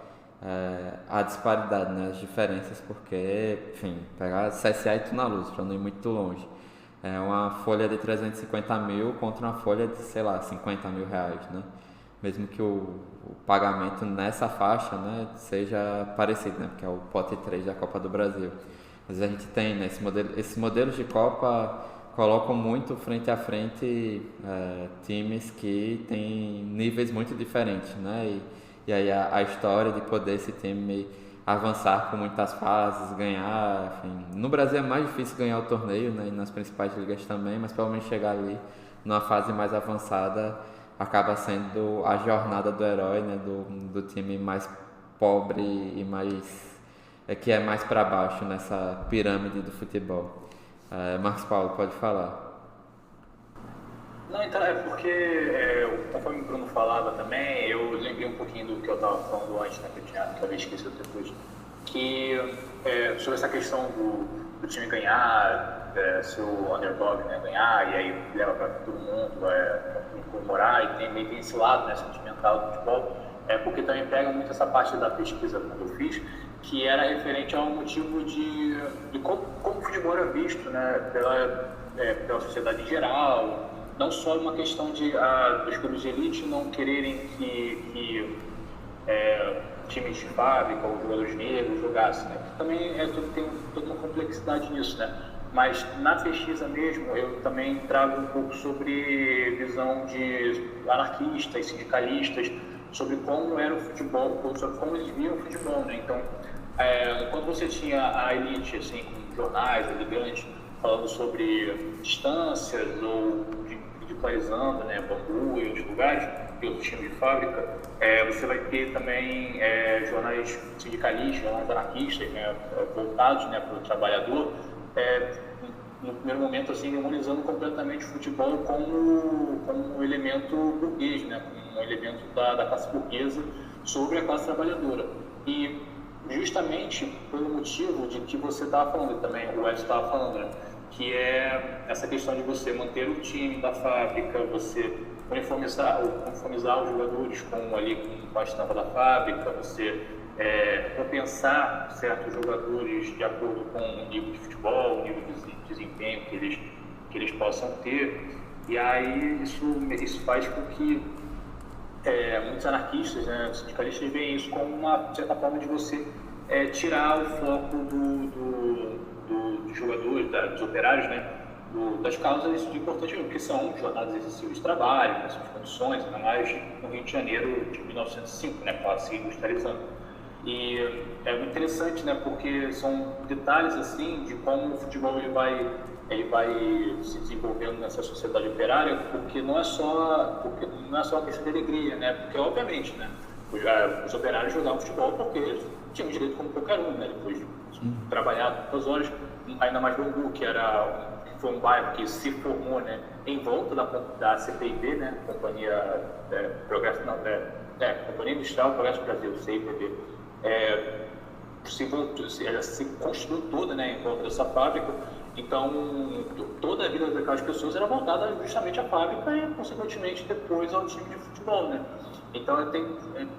[SPEAKER 2] a disparidade, né? As diferenças, porque, enfim, pegar CSA e Tunaluz, para não ir muito longe, é uma folha de 350 mil contra uma folha de, sei lá, 50 mil reais, né? Mesmo que o pagamento nessa faixa, né, seja parecido, né, porque é o pote 3 da Copa do Brasil. Às vezes a gente tem, né, esses modelos de Copa colocam muito frente a frente times que têm níveis muito diferentes, né, e aí a história de poder esse time avançar com muitas fases, ganhar, enfim. No Brasil é mais difícil ganhar o torneio, né, e nas principais ligas também, mas pelo menos chegar ali numa fase mais avançada acaba sendo a jornada do herói, né, do time mais pobre e mais que é mais para baixo nessa pirâmide do futebol. Marcos Paulo, pode falar.
[SPEAKER 3] Não, então é porque, conforme o Bruno falava também, eu lembrei um pouquinho do que eu estava falando antes, né, que eu havia esquecido depois, que sobre essa questão do time ganhar, se o underdog, né, ganhar, e aí leva para todo mundo comemorar, e tem esse lado, né, sentimental do futebol, porque também pega muito essa parte da pesquisa que eu fiz, que era referente ao motivo de como o futebol era visto, né, pela sociedade em geral, não só uma questão dos clubes de elite não quererem que times de fábrica ou jogadores negros jogassem, né? Também tem toda uma complexidade nisso, né? Mas na pesquisa mesmo eu também trago um pouco sobre visão de anarquistas, sindicalistas, sobre como era o futebol, sobre como eles viam o futebol, né? Então, quando você tinha a elite, assim, com jornais, elegantes, falando sobre distâncias ou ridicularizando, né, Bangu e outros lugares, e outros times de fábrica, você vai ter também jornais sindicalistas, jornais anarquistas, né, voltados, né, para o trabalhador, no primeiro momento, assim, demonizando completamente o futebol como um elemento burguês, né, como um elemento da classe burguesa sobre a classe trabalhadora. E justamente pelo motivo de que você estava falando também, o Edson estava falando, né, que é essa questão de você manter o time da fábrica, você uniformizar os jogadores com a estampa da fábrica, você compensar certos jogadores de acordo com o nível de futebol, o nível de desempenho que eles possam ter. E aí isso faz com que muitos anarquistas, né, sindicalistas, veem isso como uma certa forma de você tirar o foco dos jogadores, dos operários, né, das causas importantes, que são jornadas excessivas de trabalho, essas condições, ainda mais no Rio de Janeiro de 1905, né, quase industrializando. E é muito interessante, né, porque são detalhes assim de como o futebol ele vai ele vai se desenvolvendo nessa sociedade operária, porque não é só uma questão de alegria, né? Porque obviamente, né, os operários jogavam futebol porque eles tinham direito como qualquer um, né? Depois de trabalhar duas horas, ainda mais Bangu, que foi um bairro que se formou, né, em volta da CPIB, né, Companhia Companhia Industrial Progresso Brasil, CIPB, ela se construiu toda, né, em volta dessa fábrica. Então, toda a vida daquelas pessoas era voltada justamente à fábrica e, consequentemente, depois ao time de futebol, né? Então,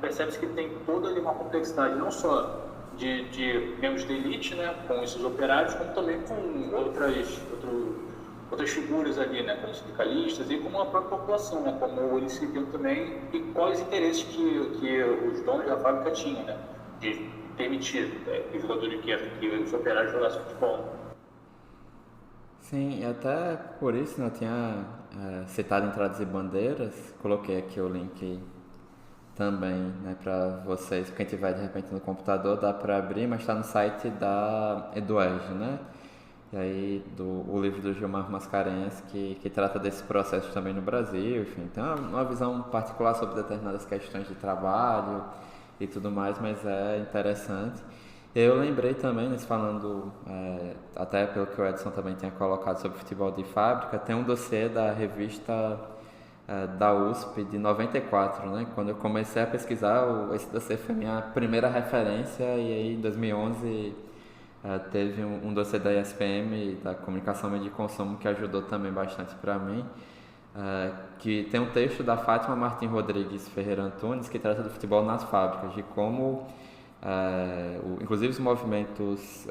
[SPEAKER 3] percebe-se que tem toda ali uma complexidade, não só de membros da elite, né, com esses operários, como também com outras figuras ali, né, como sindicalistas e como a própria população, né, como eles se viam também e quais interesses que os donos da fábrica tinham, né, de permitir que os jogadores, que os operários jogassem futebol.
[SPEAKER 2] Sim, e até por isso, né, eu tinha citado em Traduzir Bandeiras, coloquei aqui o link também, né, para vocês, quem tiver de repente no computador, dá para abrir, mas está no site da Eduege, né? E aí o livro do Gilmar Mascarenhas, que trata desse processo também no Brasil, enfim, tem uma visão particular sobre determinadas questões de trabalho e tudo mais, mas é interessante. Eu lembrei também, falando, até pelo que o Edson também tinha colocado sobre futebol de fábrica, tem um dossiê da revista da USP de 94, né? Quando eu comecei a pesquisar, esse dossiê foi a minha primeira referência, e aí em 2011 teve um dossiê da ESPM, da Comunicação, Mídia e Consumo, que ajudou também bastante para mim, que tem um texto da Fátima Martim Rodrigues Ferreira Antunes, que trata do futebol nas fábricas, de como inclusive os movimentos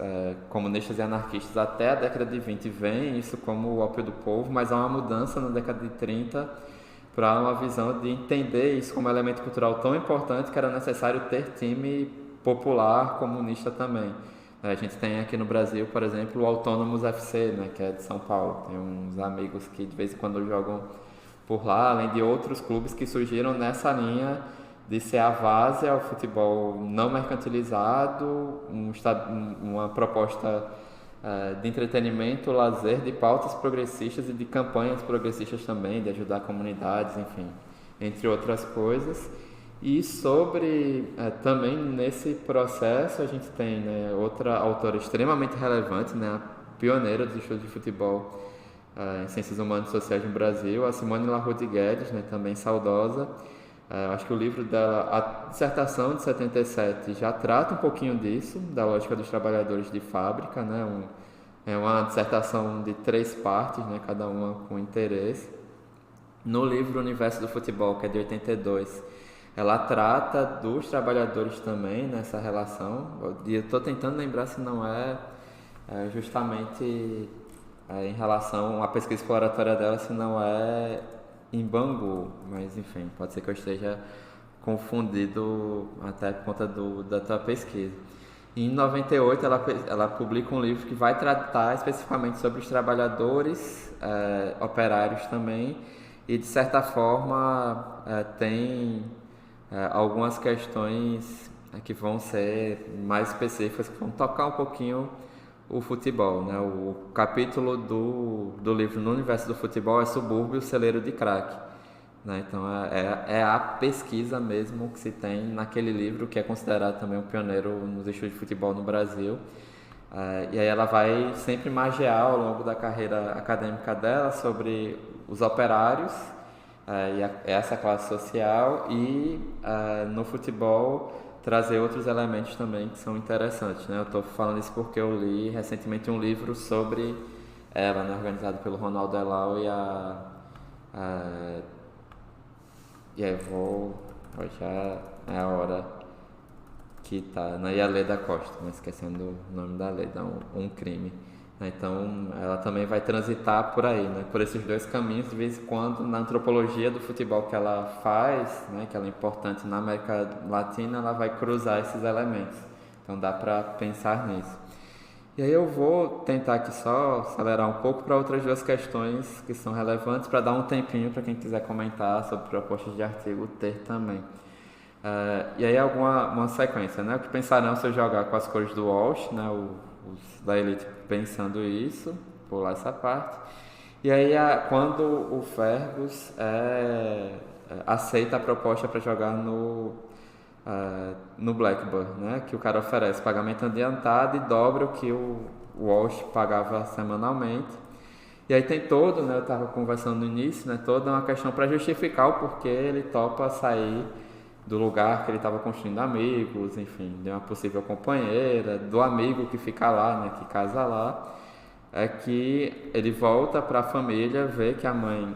[SPEAKER 2] comunistas e anarquistas até a década de 20 veem isso como o ópio do povo, mas há uma mudança na década de 30 para uma visão de entender isso como elemento cultural tão importante que era necessário ter time popular comunista também. A gente tem aqui no Brasil, por exemplo, o Autônomos FC, né, que é de São Paulo. Tem uns amigos que de vez em quando jogam por lá, além de outros clubes que surgiram nessa linha de ser a base ao futebol não mercantilizado, uma proposta de entretenimento, lazer, de pautas progressistas e de campanhas progressistas também, de ajudar comunidades, enfim, entre outras coisas. E sobre, também nesse processo, a gente tem, né, outra autora extremamente relevante, né, a pioneira dos estudos de futebol em Ciências Humanas e Sociais no Brasil, a Simone Larraud Guedes, né, também saudosa. Acho que o livro dela, a dissertação de 77, já trata um pouquinho disso, da lógica dos trabalhadores de fábrica, né? É uma dissertação de 3 partes, né? Cada uma com interesse. No livro Universo do Futebol, que é de 82, ela trata dos trabalhadores também nessa relação. Eu estou tentando lembrar se não justamente em relação à pesquisa exploratória dela, se não é em Bangu, mas enfim, pode ser que eu esteja confundido até por conta da tua pesquisa. Em 98 ela publica um livro que vai tratar especificamente sobre os trabalhadores operários também, e de certa forma tem algumas questões que vão ser mais específicas, que vão tocar um pouquinho o futebol, né? O capítulo do livro No Universo do Futebol é Subúrbio, Celeiro de Crack, né? Então é a pesquisa mesmo que se tem naquele livro, que é considerado também um pioneiro nos estudos de futebol no Brasil. E aí ela vai sempre magiar ao longo da carreira acadêmica dela sobre os operários e essa classe social, e no futebol trazer outros elementos também que são interessantes, né? Eu estou falando isso porque eu li recentemente um livro sobre ela, né, organizado pelo Ronaldo Elau e já é a hora que tá, né? E a Leda Costa, mas esquecendo o nome da Leda, um crime. Então, ela também vai transitar por aí, né? Por esses 2 caminhos, de vez em quando, na antropologia do futebol que ela faz, né, que ela é importante na América Latina, ela vai cruzar esses elementos. Então, dá para pensar nisso. E aí eu vou tentar aqui só acelerar um pouco para outras 2 questões que são relevantes, para dar um tempinho para quem quiser comentar sobre propostas de artigo ter também. E aí uma sequência, né? O que pensarão se eu jogar com as cores do Walsh, né? Os da elite pensando isso, pular essa parte. E aí, quando o Fergus aceita a proposta para jogar no Blackburn, né, que o cara oferece pagamento adiantado e dobra o que o Walsh pagava semanalmente. E aí tem todo, né, eu estava conversando no início, né, toda uma questão para justificar o porquê ele topa sair do lugar que ele estava construindo amigos, enfim, de uma possível companheira, do amigo que fica lá, né, que casa lá, é que ele volta para a família, vê que a mãe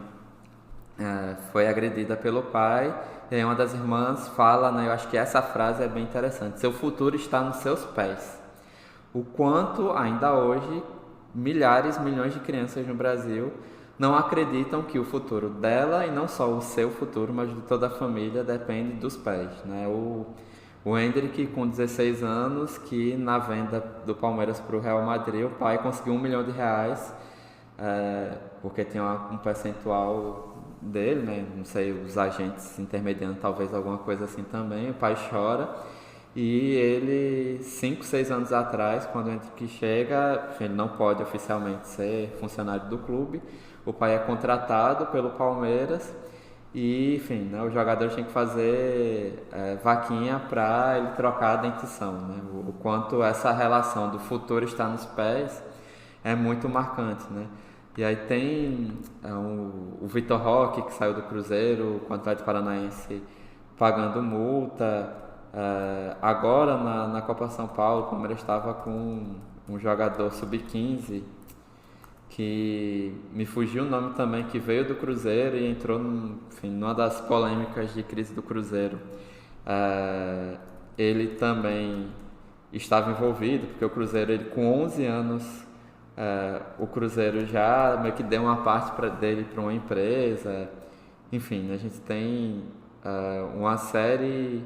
[SPEAKER 2] foi agredida pelo pai, e aí uma das irmãs fala, né, eu acho que essa frase é bem interessante: seu futuro está nos seus pés. O quanto ainda hoje milhares, milhões de crianças no Brasil não acreditam que o futuro dela, e não só o seu futuro, mas de toda a família, depende dos pais, né? O Endrick, com 16 anos, que na venda do Palmeiras para o Real Madrid, o pai conseguiu R$1 milhão, porque tem um percentual dele, né? Não sei, os agentes intermediando talvez alguma coisa assim também. O pai chora. E ele, 5, 6 anos atrás, quando o Endrick chega, ele não pode oficialmente ser funcionário do clube. O pai é contratado pelo Palmeiras e, enfim, né, o jogador tinha que fazer vaquinha para ele trocar a dentição, né? O quanto essa relação do futuro está nos pés é muito marcante, né? E aí tem o Vitor Roque, que saiu do Cruzeiro, o Atlético Paranaense pagando multa. Agora na Copa São Paulo, o Palmeiras estava com um jogador sub-15 que me fugiu o nome também, que veio do Cruzeiro e entrou numa das polêmicas de crise do Cruzeiro. Ele também estava envolvido, porque o Cruzeiro, ele com 11 anos, o Cruzeiro já meio que deu uma parte dele para uma empresa. Enfim, a gente tem uma série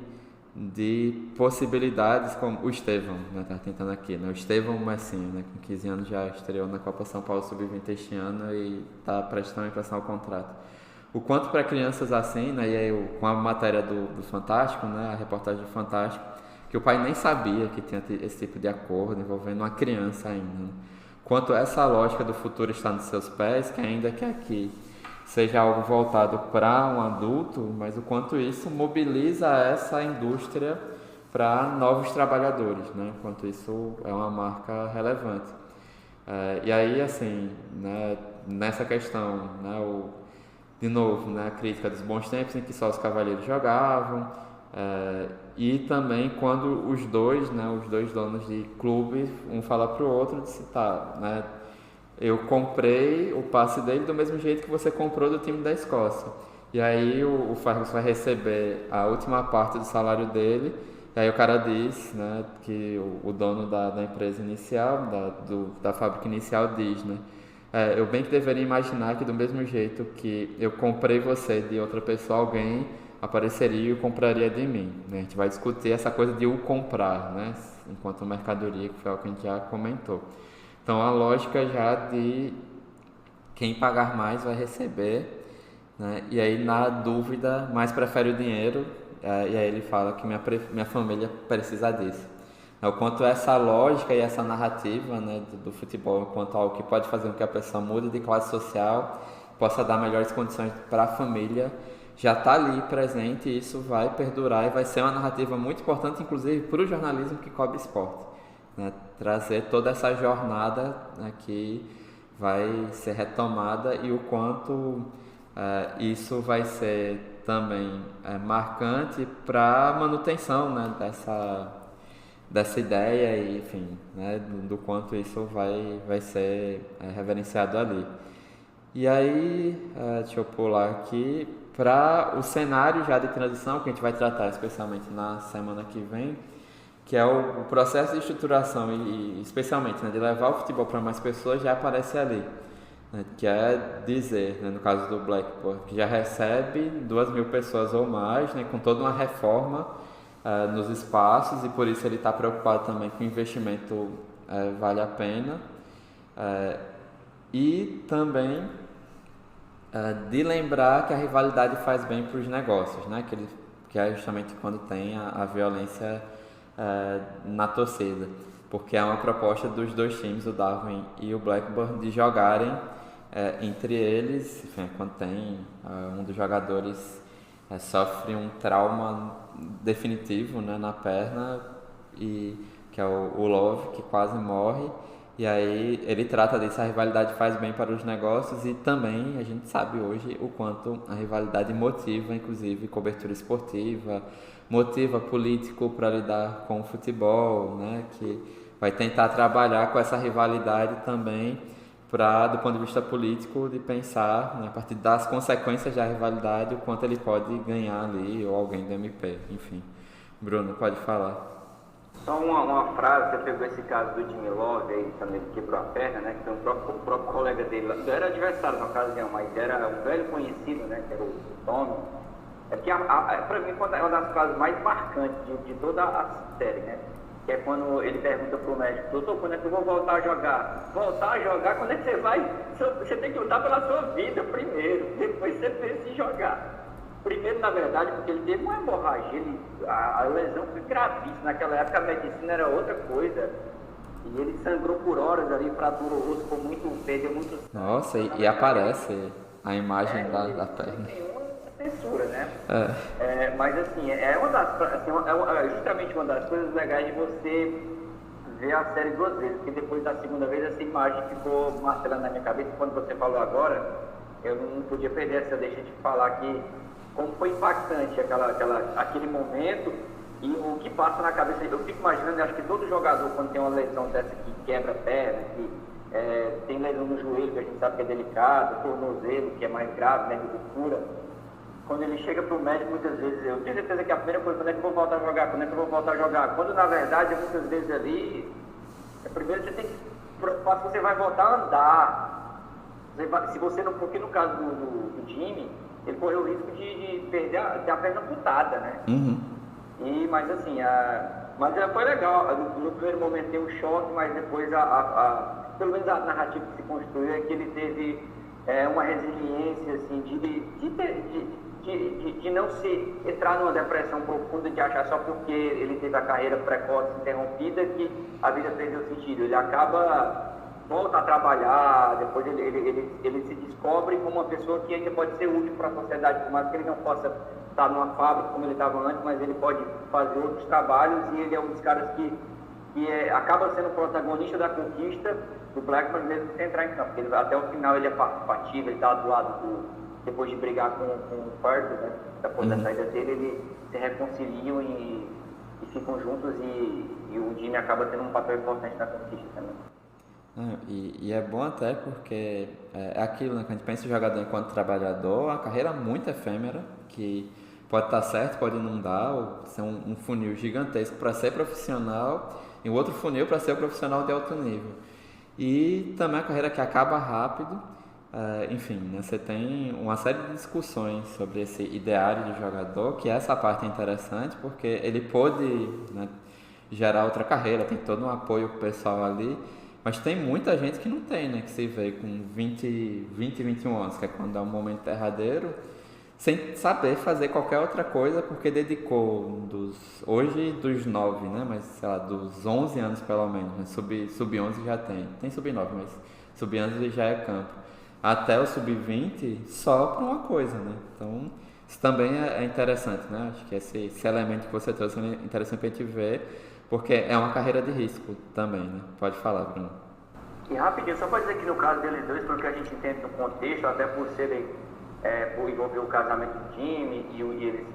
[SPEAKER 2] de possibilidades, como o Estevão, né, tá tentando aqui, né, o Estevão Messinho, né, com 15 anos já estreou na Copa São Paulo Sub-20 este ano e está prestes também para assinar o contrato. O quanto para crianças assim, né, e aí com a matéria do Fantástico, né, a reportagem do Fantástico, que o pai nem sabia que tinha esse tipo de acordo envolvendo uma criança ainda, né? Quanto essa lógica do futuro está nos seus pés, que ainda que aqui seja algo voltado para um adulto, mas o quanto isso mobiliza essa indústria para novos trabalhadores, né? O quanto isso é uma marca relevante. E aí, assim, né, nessa questão, né, de novo, né, a crítica dos bons tempos em que só os cavalheiros jogavam, e também quando os dois donos de clubes, um fala para o outro, disse, tá, né, eu comprei o passe dele do mesmo jeito que você comprou do time da Escócia. E aí o Ferguson vai receber a última parte do salário dele. E aí o cara diz, né, que o dono da empresa inicial, da fábrica inicial, diz, né, eu bem que deveria imaginar que do mesmo jeito que eu comprei você de outra pessoa, alguém apareceria e o compraria de mim, né? A gente vai discutir essa coisa de o comprar, né, enquanto mercadoria, que foi algo que a gente já comentou. Então, a lógica já de quem pagar mais vai receber, né? E aí, na dúvida, mais prefere o dinheiro, e aí ele fala que minha família precisa disso. O quanto essa lógica e essa narrativa, né, do futebol, enquanto algo que pode fazer com que a pessoa mude de classe social, possa dar melhores condições para a família, já está ali presente, e isso vai perdurar e vai ser uma narrativa muito importante, inclusive, para o jornalismo que cobre esporte. Né, trazer toda essa jornada, né, que vai ser retomada, e o quanto isso vai ser também marcante para a manutenção, né, dessa ideia e, enfim, né, do quanto isso vai ser reverenciado ali. E aí, deixa eu pular aqui para o cenário já de transição, que a gente vai tratar especialmente na semana que vem, que é o processo de estruturação e especialmente, né, de levar o futebol para mais pessoas, já aparece ali, né, que é dizer, né, no caso do Blackburn, que já recebe 2.000 pessoas ou mais, né, com toda uma reforma nos espaços, e por isso ele está preocupado também com o investimento vale a pena, e também de lembrar que a rivalidade faz bem para os negócios, né, que é justamente quando tem a violência na torcida. porque é uma proposta dos dois times, o Darwin e o Blackburn, de jogarem entre eles, enfim, quando tem um dos jogadores sofre um trauma definitivo, né, na perna, que é o Love, que quase morre, e aí ele trata disso, a rivalidade faz bem para os negócios, e também a gente sabe hoje o quanto a rivalidade motiva, inclusive, cobertura esportiva, motiva político para lidar com o futebol, né, que vai tentar trabalhar com essa rivalidade também, do ponto de vista político, de pensar, né, a partir das consequências da rivalidade, o quanto ele pode ganhar ali, ou alguém do MP, enfim. Bruno, pode falar.
[SPEAKER 5] Só uma frase, você pegou esse caso do Jimmy Love, aí também que quebrou a perna, né, que tem o próprio colega dele, não era adversário na ocasião, mas era um velho conhecido, né, que era o Tommy. É que, para mim, é uma das frases mais marcantes de toda a série, né? Que é quando ele pergunta pro médico: doutor, quando é que eu vou voltar a jogar? Voltar a jogar? Quando é que você vai? Você tem que lutar pela sua vida primeiro, depois você pensa em jogar. Primeiro, na verdade, porque ele teve uma hemorragia, a lesão foi gravíssima. Naquela época a medicina era outra coisa. E ele sangrou por horas ali, fraturou o osso, perdeu muito.
[SPEAKER 2] Nossa, e aparece a imagem da perna.
[SPEAKER 5] Censura, né? Mas assim, justamente uma das coisas legais de você ver a série duas vezes, porque depois da segunda vez essa imagem ficou martelando na minha cabeça. Quando você falou agora, eu não podia perder essa deixa de falar que como foi impactante aquele momento e o que passa na cabeça. Eu fico imaginando, acho que todo jogador, quando tem uma lesão dessa que quebra a perna, que tem lesão no joelho, que a gente sabe que é delicado, tornozelo, que é mais grave, né, de cura. Quando ele chega para o médico, muitas vezes, eu tenho certeza que a primeira coisa, quando é que eu vou voltar a jogar? Quando é que eu vou voltar a jogar? Quando, na verdade, muitas vezes ali, primeiro você tem que preocupar se você vai voltar a andar. Se você não, porque no caso do Jimmy, ele correu o risco de perder ter a perna amputada, né?
[SPEAKER 2] Uhum.
[SPEAKER 5] Mas assim, mas foi legal. No primeiro momento tem um choque, mas depois, pelo menos a narrativa que se construiu é que ele teve uma resiliência, assim, de não se entrar numa depressão profunda, de achar só porque ele teve a carreira precoce interrompida que a vida perdeu sentido. Ele volta a trabalhar, depois ele se descobre como uma pessoa que ainda pode ser útil para a sociedade, por mais que ele não possa estar numa fábrica como ele estava antes, mas ele pode fazer outros trabalhos, e ele é um dos caras que acaba sendo o protagonista da conquista do Blackburn, mesmo sem entrar em campo, porque até o final ele é participativo, ele está do lado depois de brigar com o Ferguson, né, depois da saída dele, eles se reconciliam e ficam juntos, e o Jimmy acaba tendo um papel importante na conquista também.
[SPEAKER 2] E é bom até porque é aquilo, né, que a gente pensa o jogador enquanto trabalhador, uma carreira muito efêmera, que pode estar certo, pode não dar, ou ser um funil gigantesco para ser profissional, e um outro funil para ser o profissional de alto nível. E também a carreira que acaba rápido, enfim, né, você tem uma série de discussões sobre esse ideário de jogador, que essa parte é interessante, porque ele pôde, né, gerar outra carreira, tem todo um apoio pessoal ali, mas tem muita gente que não tem, né, que se vê com 20, 21 anos, que é quando é um momento derradeiro, sem saber fazer qualquer outra coisa, porque dedicou hoje dos 9, né, mas sei lá, dos 11 anos pelo menos, né, sub-11 já tem sub-9, mas sub-11 já é campo, até o sub-20 só para uma coisa, né, então isso também é interessante, né, acho que esse elemento que você trouxe é interessante para a gente ver, porque é uma carreira de risco também, né, pode falar, Bruno.
[SPEAKER 5] E rapidinho, só para dizer que no caso deles dois, pelo que a gente entende no contexto, até por serem por envolver o casamento do time, e eles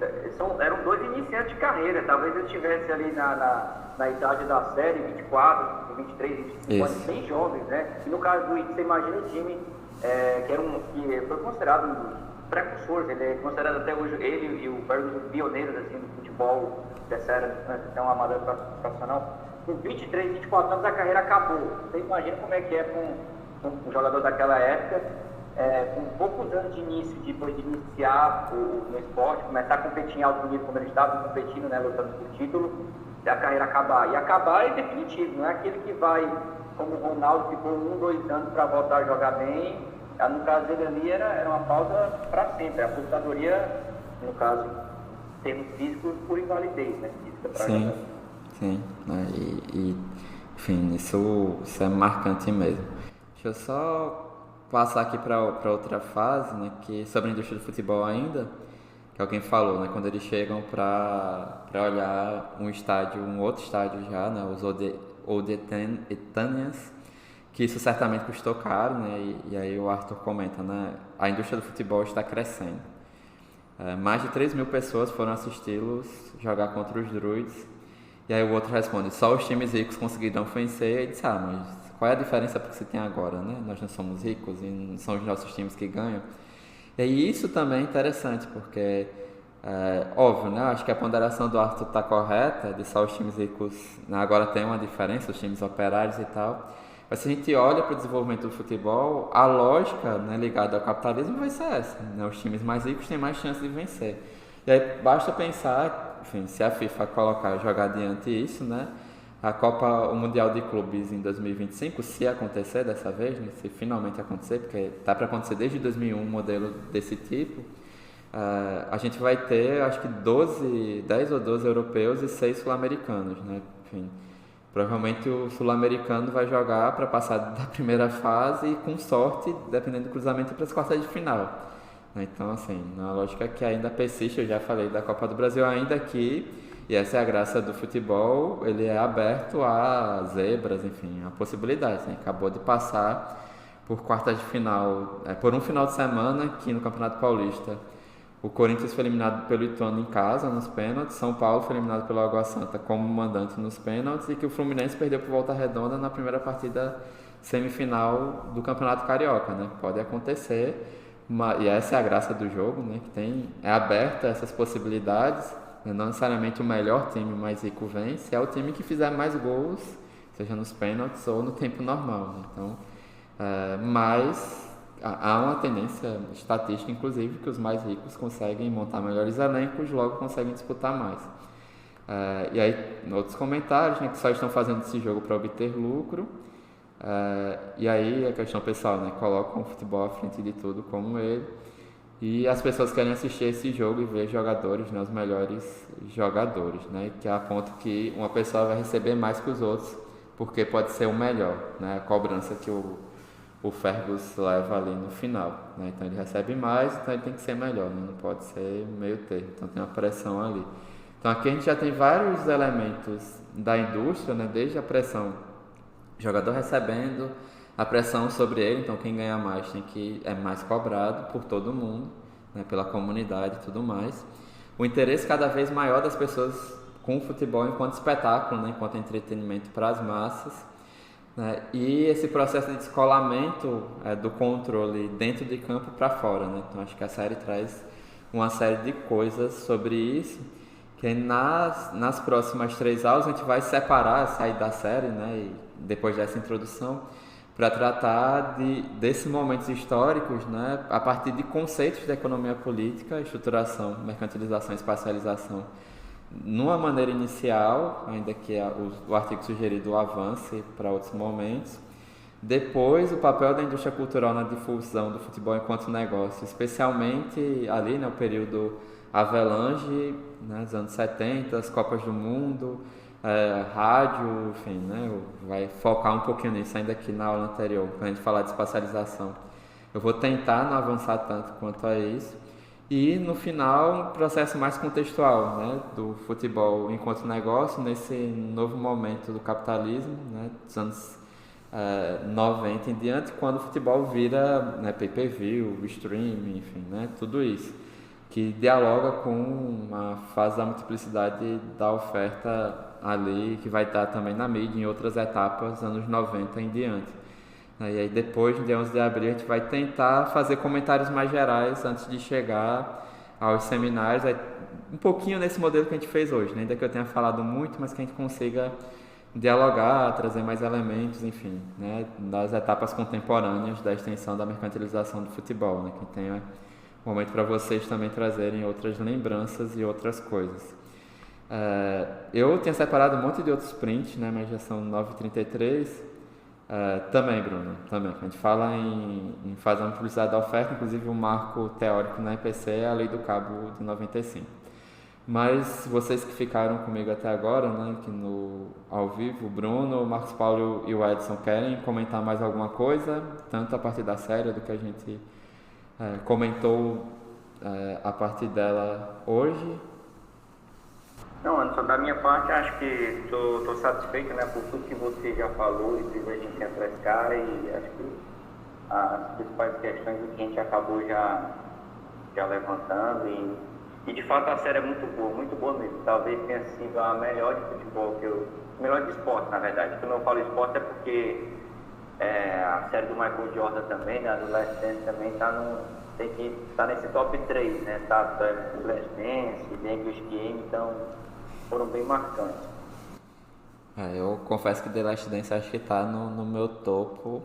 [SPEAKER 5] eram dois iniciantes de carreira, talvez eles estivessem ali na idade da série, 24, 23, 25 anos, bem jovens, né? E no caso do você imagina o time, que foi considerado um dos precursores, ele é considerado até hoje, ele e o Ferguson, pioneiros assim, do futebol dessa era, até um amador profissional. Com 23, 24 anos a carreira acabou. Você imagina como é que é com um jogador daquela época, com poucos anos de início, depois de iniciar no esporte, começar a competir em alto nível como ele estava competindo, né, lutando por título, a carreira acabar. E acabar é definitivo, não é aquele que vai, como o Ronaldo, ficou 1, 2 anos para voltar a jogar bem. No caso dele ali era uma pausa para sempre, a aposentadoria, no caso, em termos físicos, por invalidez, né, física para jogar.
[SPEAKER 2] Sim, né? E Enfim, isso é marcante mesmo. Deixa eu só passar aqui para outra fase, né, que sobre a indústria do futebol ainda, que alguém falou, né, quando eles chegam para olhar um outro estádio já, né, os Old Etonians, que isso certamente custou caro, né, e aí o Arthur comenta, né, a indústria do futebol está crescendo. Mais de 3 mil pessoas foram assisti-los jogar contra os Druids. E aí o outro responde, só os times ricos conseguirão vencer. E disse, mas qual é a diferença que você tem agora, né? Nós não somos ricos e não são os nossos times que ganham. E aí isso também é interessante, porque, óbvio, né? Acho que a ponderação do Arthur está correta, de só os times ricos, né? Agora tem uma diferença, os times operários e tal. Mas se a gente olha para o desenvolvimento do futebol, a lógica, né, ligada ao capitalismo vai ser essa, né? Os times mais ricos têm mais chance de vencer. E aí basta pensar, enfim, se a FIFA jogar adiante isso, né? O Mundial de Clubes em 2025, se acontecer dessa vez, né, se finalmente acontecer, porque está para acontecer desde 2001 um modelo desse tipo, a gente vai ter, acho que 10 ou 12 europeus e 6 sul-americanos, né? Enfim, provavelmente o sul-americano vai jogar para passar da primeira fase e, com sorte, dependendo do cruzamento, para as quartas de final. Então, assim, na lógica que ainda persiste, eu já falei da Copa do Brasil ainda aqui, e essa é a graça do futebol, ele é aberto a zebras, enfim, a possibilidades. Né? Acabou de passar por quartas de final, por um final de semana aqui no Campeonato Paulista. O Corinthians foi eliminado pelo Ituano em casa, nos pênaltis. São Paulo foi eliminado pelo Água Santa como mandante nos pênaltis. E que o Fluminense perdeu por Volta Redonda na primeira partida semifinal do Campeonato Carioca, né? Pode acontecer, e essa é a graça do jogo, né? Que é aberta essas possibilidades. Né? Não necessariamente o melhor time mais rico vence, é o time que fizer mais gols, seja nos pênaltis ou no tempo normal. Né? Então, mas há uma tendência estatística, inclusive, que os mais ricos conseguem montar melhores elencos, logo conseguem disputar mais. E aí, outros comentários, né, que só estão fazendo esse jogo para obter lucro. E aí, a questão pessoal, né, colocam o futebol à frente de tudo, como ele. E as pessoas querem assistir esse jogo e ver jogadores, né, os melhores jogadores, né, que é a ponto que uma pessoa vai receber mais que os outros, porque pode ser o melhor, né, a cobrança que o Fergus leva ali no final, né? Então ele recebe mais, então ele tem que ser melhor, né? Não pode ser meio termo, então tem uma pressão ali. Então aqui a gente já tem vários elementos da indústria, né? Desde a pressão, jogador recebendo, a pressão sobre ele, então quem ganha mais é mais cobrado por todo mundo, né? Pela comunidade e tudo mais. O interesse cada vez maior das pessoas com o futebol enquanto espetáculo, né? Enquanto entretenimento para as massas. Né? E esse processo de descolamento do controle dentro de campo para fora, né? Então acho que a série traz uma série de coisas sobre isso, que nas próximas 3 aulas a gente vai sair da série, né? E depois dessa introdução, para tratar desses momentos históricos, né? A partir de conceitos da economia política, estruturação, mercantilização, espacialização, numa maneira inicial, ainda que o artigo sugerido avance para outros momentos. Depois, o papel da indústria cultural na difusão do futebol enquanto negócio, especialmente ali no período Avelange, né, dos anos 70, as Copas do Mundo, rádio, enfim, né, vai focar um pouquinho nisso, ainda que na aula anterior, quando a gente falar de espacialização. Eu vou tentar não avançar tanto quanto a isso. E, no final, um processo mais contextual, né, do futebol enquanto negócio, nesse novo momento do capitalismo, né, dos anos 90 em diante, quando o futebol vira, né, pay-per-view, streaming, enfim, né, tudo isso, que dialoga com a fase da multiplicidade da oferta ali, que vai estar também na mídia em outras etapas, anos 90 em diante. E aí depois, no dia 11 de abril, a gente vai tentar fazer comentários mais gerais antes de chegar aos seminários, um pouquinho nesse modelo que a gente fez hoje, né? Ainda que eu tenha falado muito, mas que a gente consiga dialogar, trazer mais elementos, enfim, né? Das etapas contemporâneas da extensão da mercantilização do futebol, né? Que tenha um momento para vocês também trazerem outras lembranças e outras coisas. Eu tinha separado um monte de outros prints, né? Mas já são 9h33. Também, Bruno, também. A gente fala em fazer uma publicidade da oferta, inclusive um marco teórico na EPC é a Lei do Cabo de 95. Mas vocês que ficaram comigo até agora, né, aqui ao vivo, o Bruno, o Marcos Paulo e o Edson, querem comentar mais alguma coisa? Tanto a partir da série, do que a gente comentou a partir dela hoje?
[SPEAKER 5] Não, Anderson, da minha parte, acho que estou satisfeito, né, por tudo que você já falou e fez a gente refrescar, e acho que as principais questões que a gente acabou já levantando, e de fato a série é muito boa mesmo. Talvez tenha sido a melhor de futebol melhor de esporte, na verdade. Quando eu falo esporte é porque a série do Michael Jordan também, né, do Last Dance também tem que estar nesse top 3, né, tá? O Last Dance, The English Game, então foram bem marcantes.
[SPEAKER 2] Eu confesso que The Last Dance acho que está no meu topo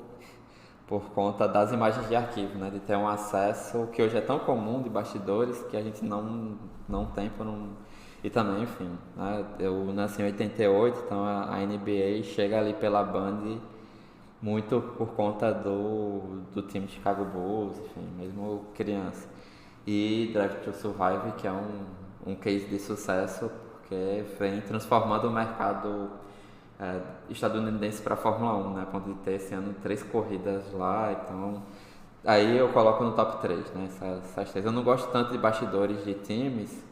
[SPEAKER 2] por conta das imagens de arquivo, né? De ter um acesso que hoje é tão comum de bastidores que a gente não tem E também, enfim, né? Eu nasci em 88, então a NBA chega ali pela Band muito por conta do time Chicago Bulls, enfim, mesmo criança. E Drive to Survive, que é um case de sucesso, porque vem transformando o mercado estadunidense para a Fórmula 1, né? A ponto de ter esse ano 3 corridas lá, então aí eu coloco no top 3, né? Essas 3. Eu não gosto tanto de bastidores de times,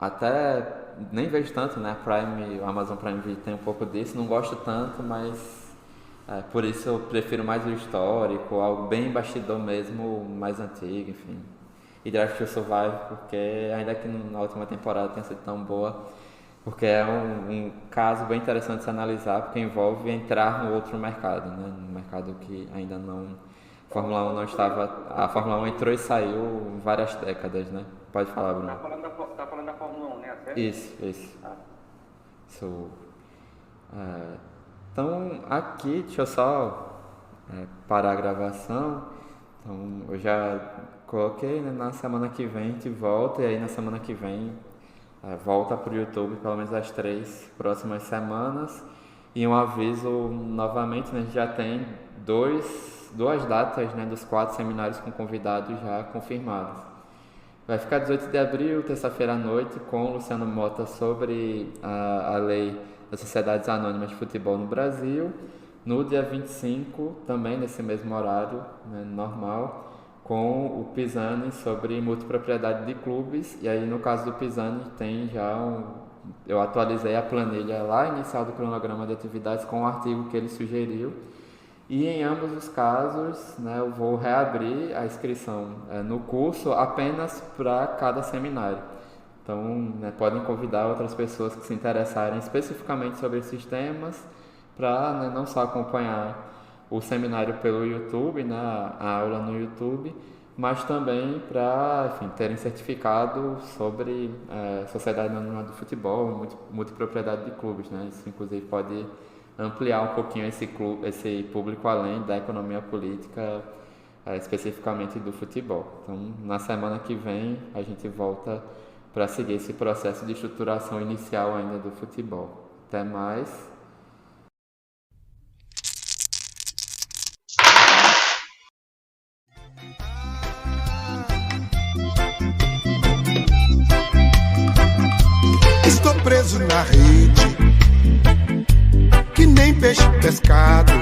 [SPEAKER 2] até nem vejo tanto, né? O Amazon Prime Video tem um pouco disso, não gosto tanto, mas por isso eu prefiro mais o histórico, algo bem bastidor mesmo, mais antigo, enfim. E Drive to Survive, porque ainda que na última temporada tenha sido tão boa, porque é um caso bem interessante de se analisar, porque envolve entrar no outro mercado, né? No mercado que ainda não... A Fórmula 1 não estava... A Fórmula 1 entrou e saiu várias décadas, né? Pode falar, Bruno.
[SPEAKER 5] Tá falando da Fórmula 1, né?
[SPEAKER 2] Isso. Então, aqui, deixa eu só parar a gravação. Então, eu já coloquei, né? Na semana que vem a gente volta, e aí na semana que vem... volta para o YouTube pelo menos as 3 próximas semanas. E um aviso novamente, né, a gente já tem duas datas, né, dos 4 seminários com convidados já confirmados. Vai ficar 18 de abril, terça-feira à noite, com Luciano Mota sobre a lei das sociedades anônimas de futebol no Brasil. No dia 25, também nesse mesmo horário, né, normal, com o Pisani sobre multipropriedade de clubes. E aí no caso do Pisani tem já eu atualizei a planilha lá inicial do cronograma de atividades com o artigo que ele sugeriu, e em ambos os casos, né, eu vou reabrir a inscrição no curso apenas para cada seminário. Então, né, podem convidar outras pessoas que se interessarem especificamente sobre esses temas para, né, não só acompanhar o seminário pelo YouTube, né, a aula no YouTube, mas também para, enfim, terem certificado sobre sociedade anônima do futebol, multipropriedade de clubes, né? Isso inclusive pode ampliar um pouquinho esse público além da economia política, especificamente do futebol. Então, na semana que vem a gente volta para seguir esse processo de estruturação inicial ainda do futebol. Até mais.
[SPEAKER 6] Estou preso na rede, que nem peixe pescado.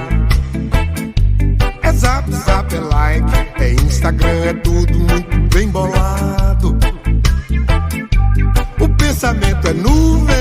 [SPEAKER 6] É zap, zap, é like, é Instagram, é tudo muito bem bolado. O pensamento é nuvem.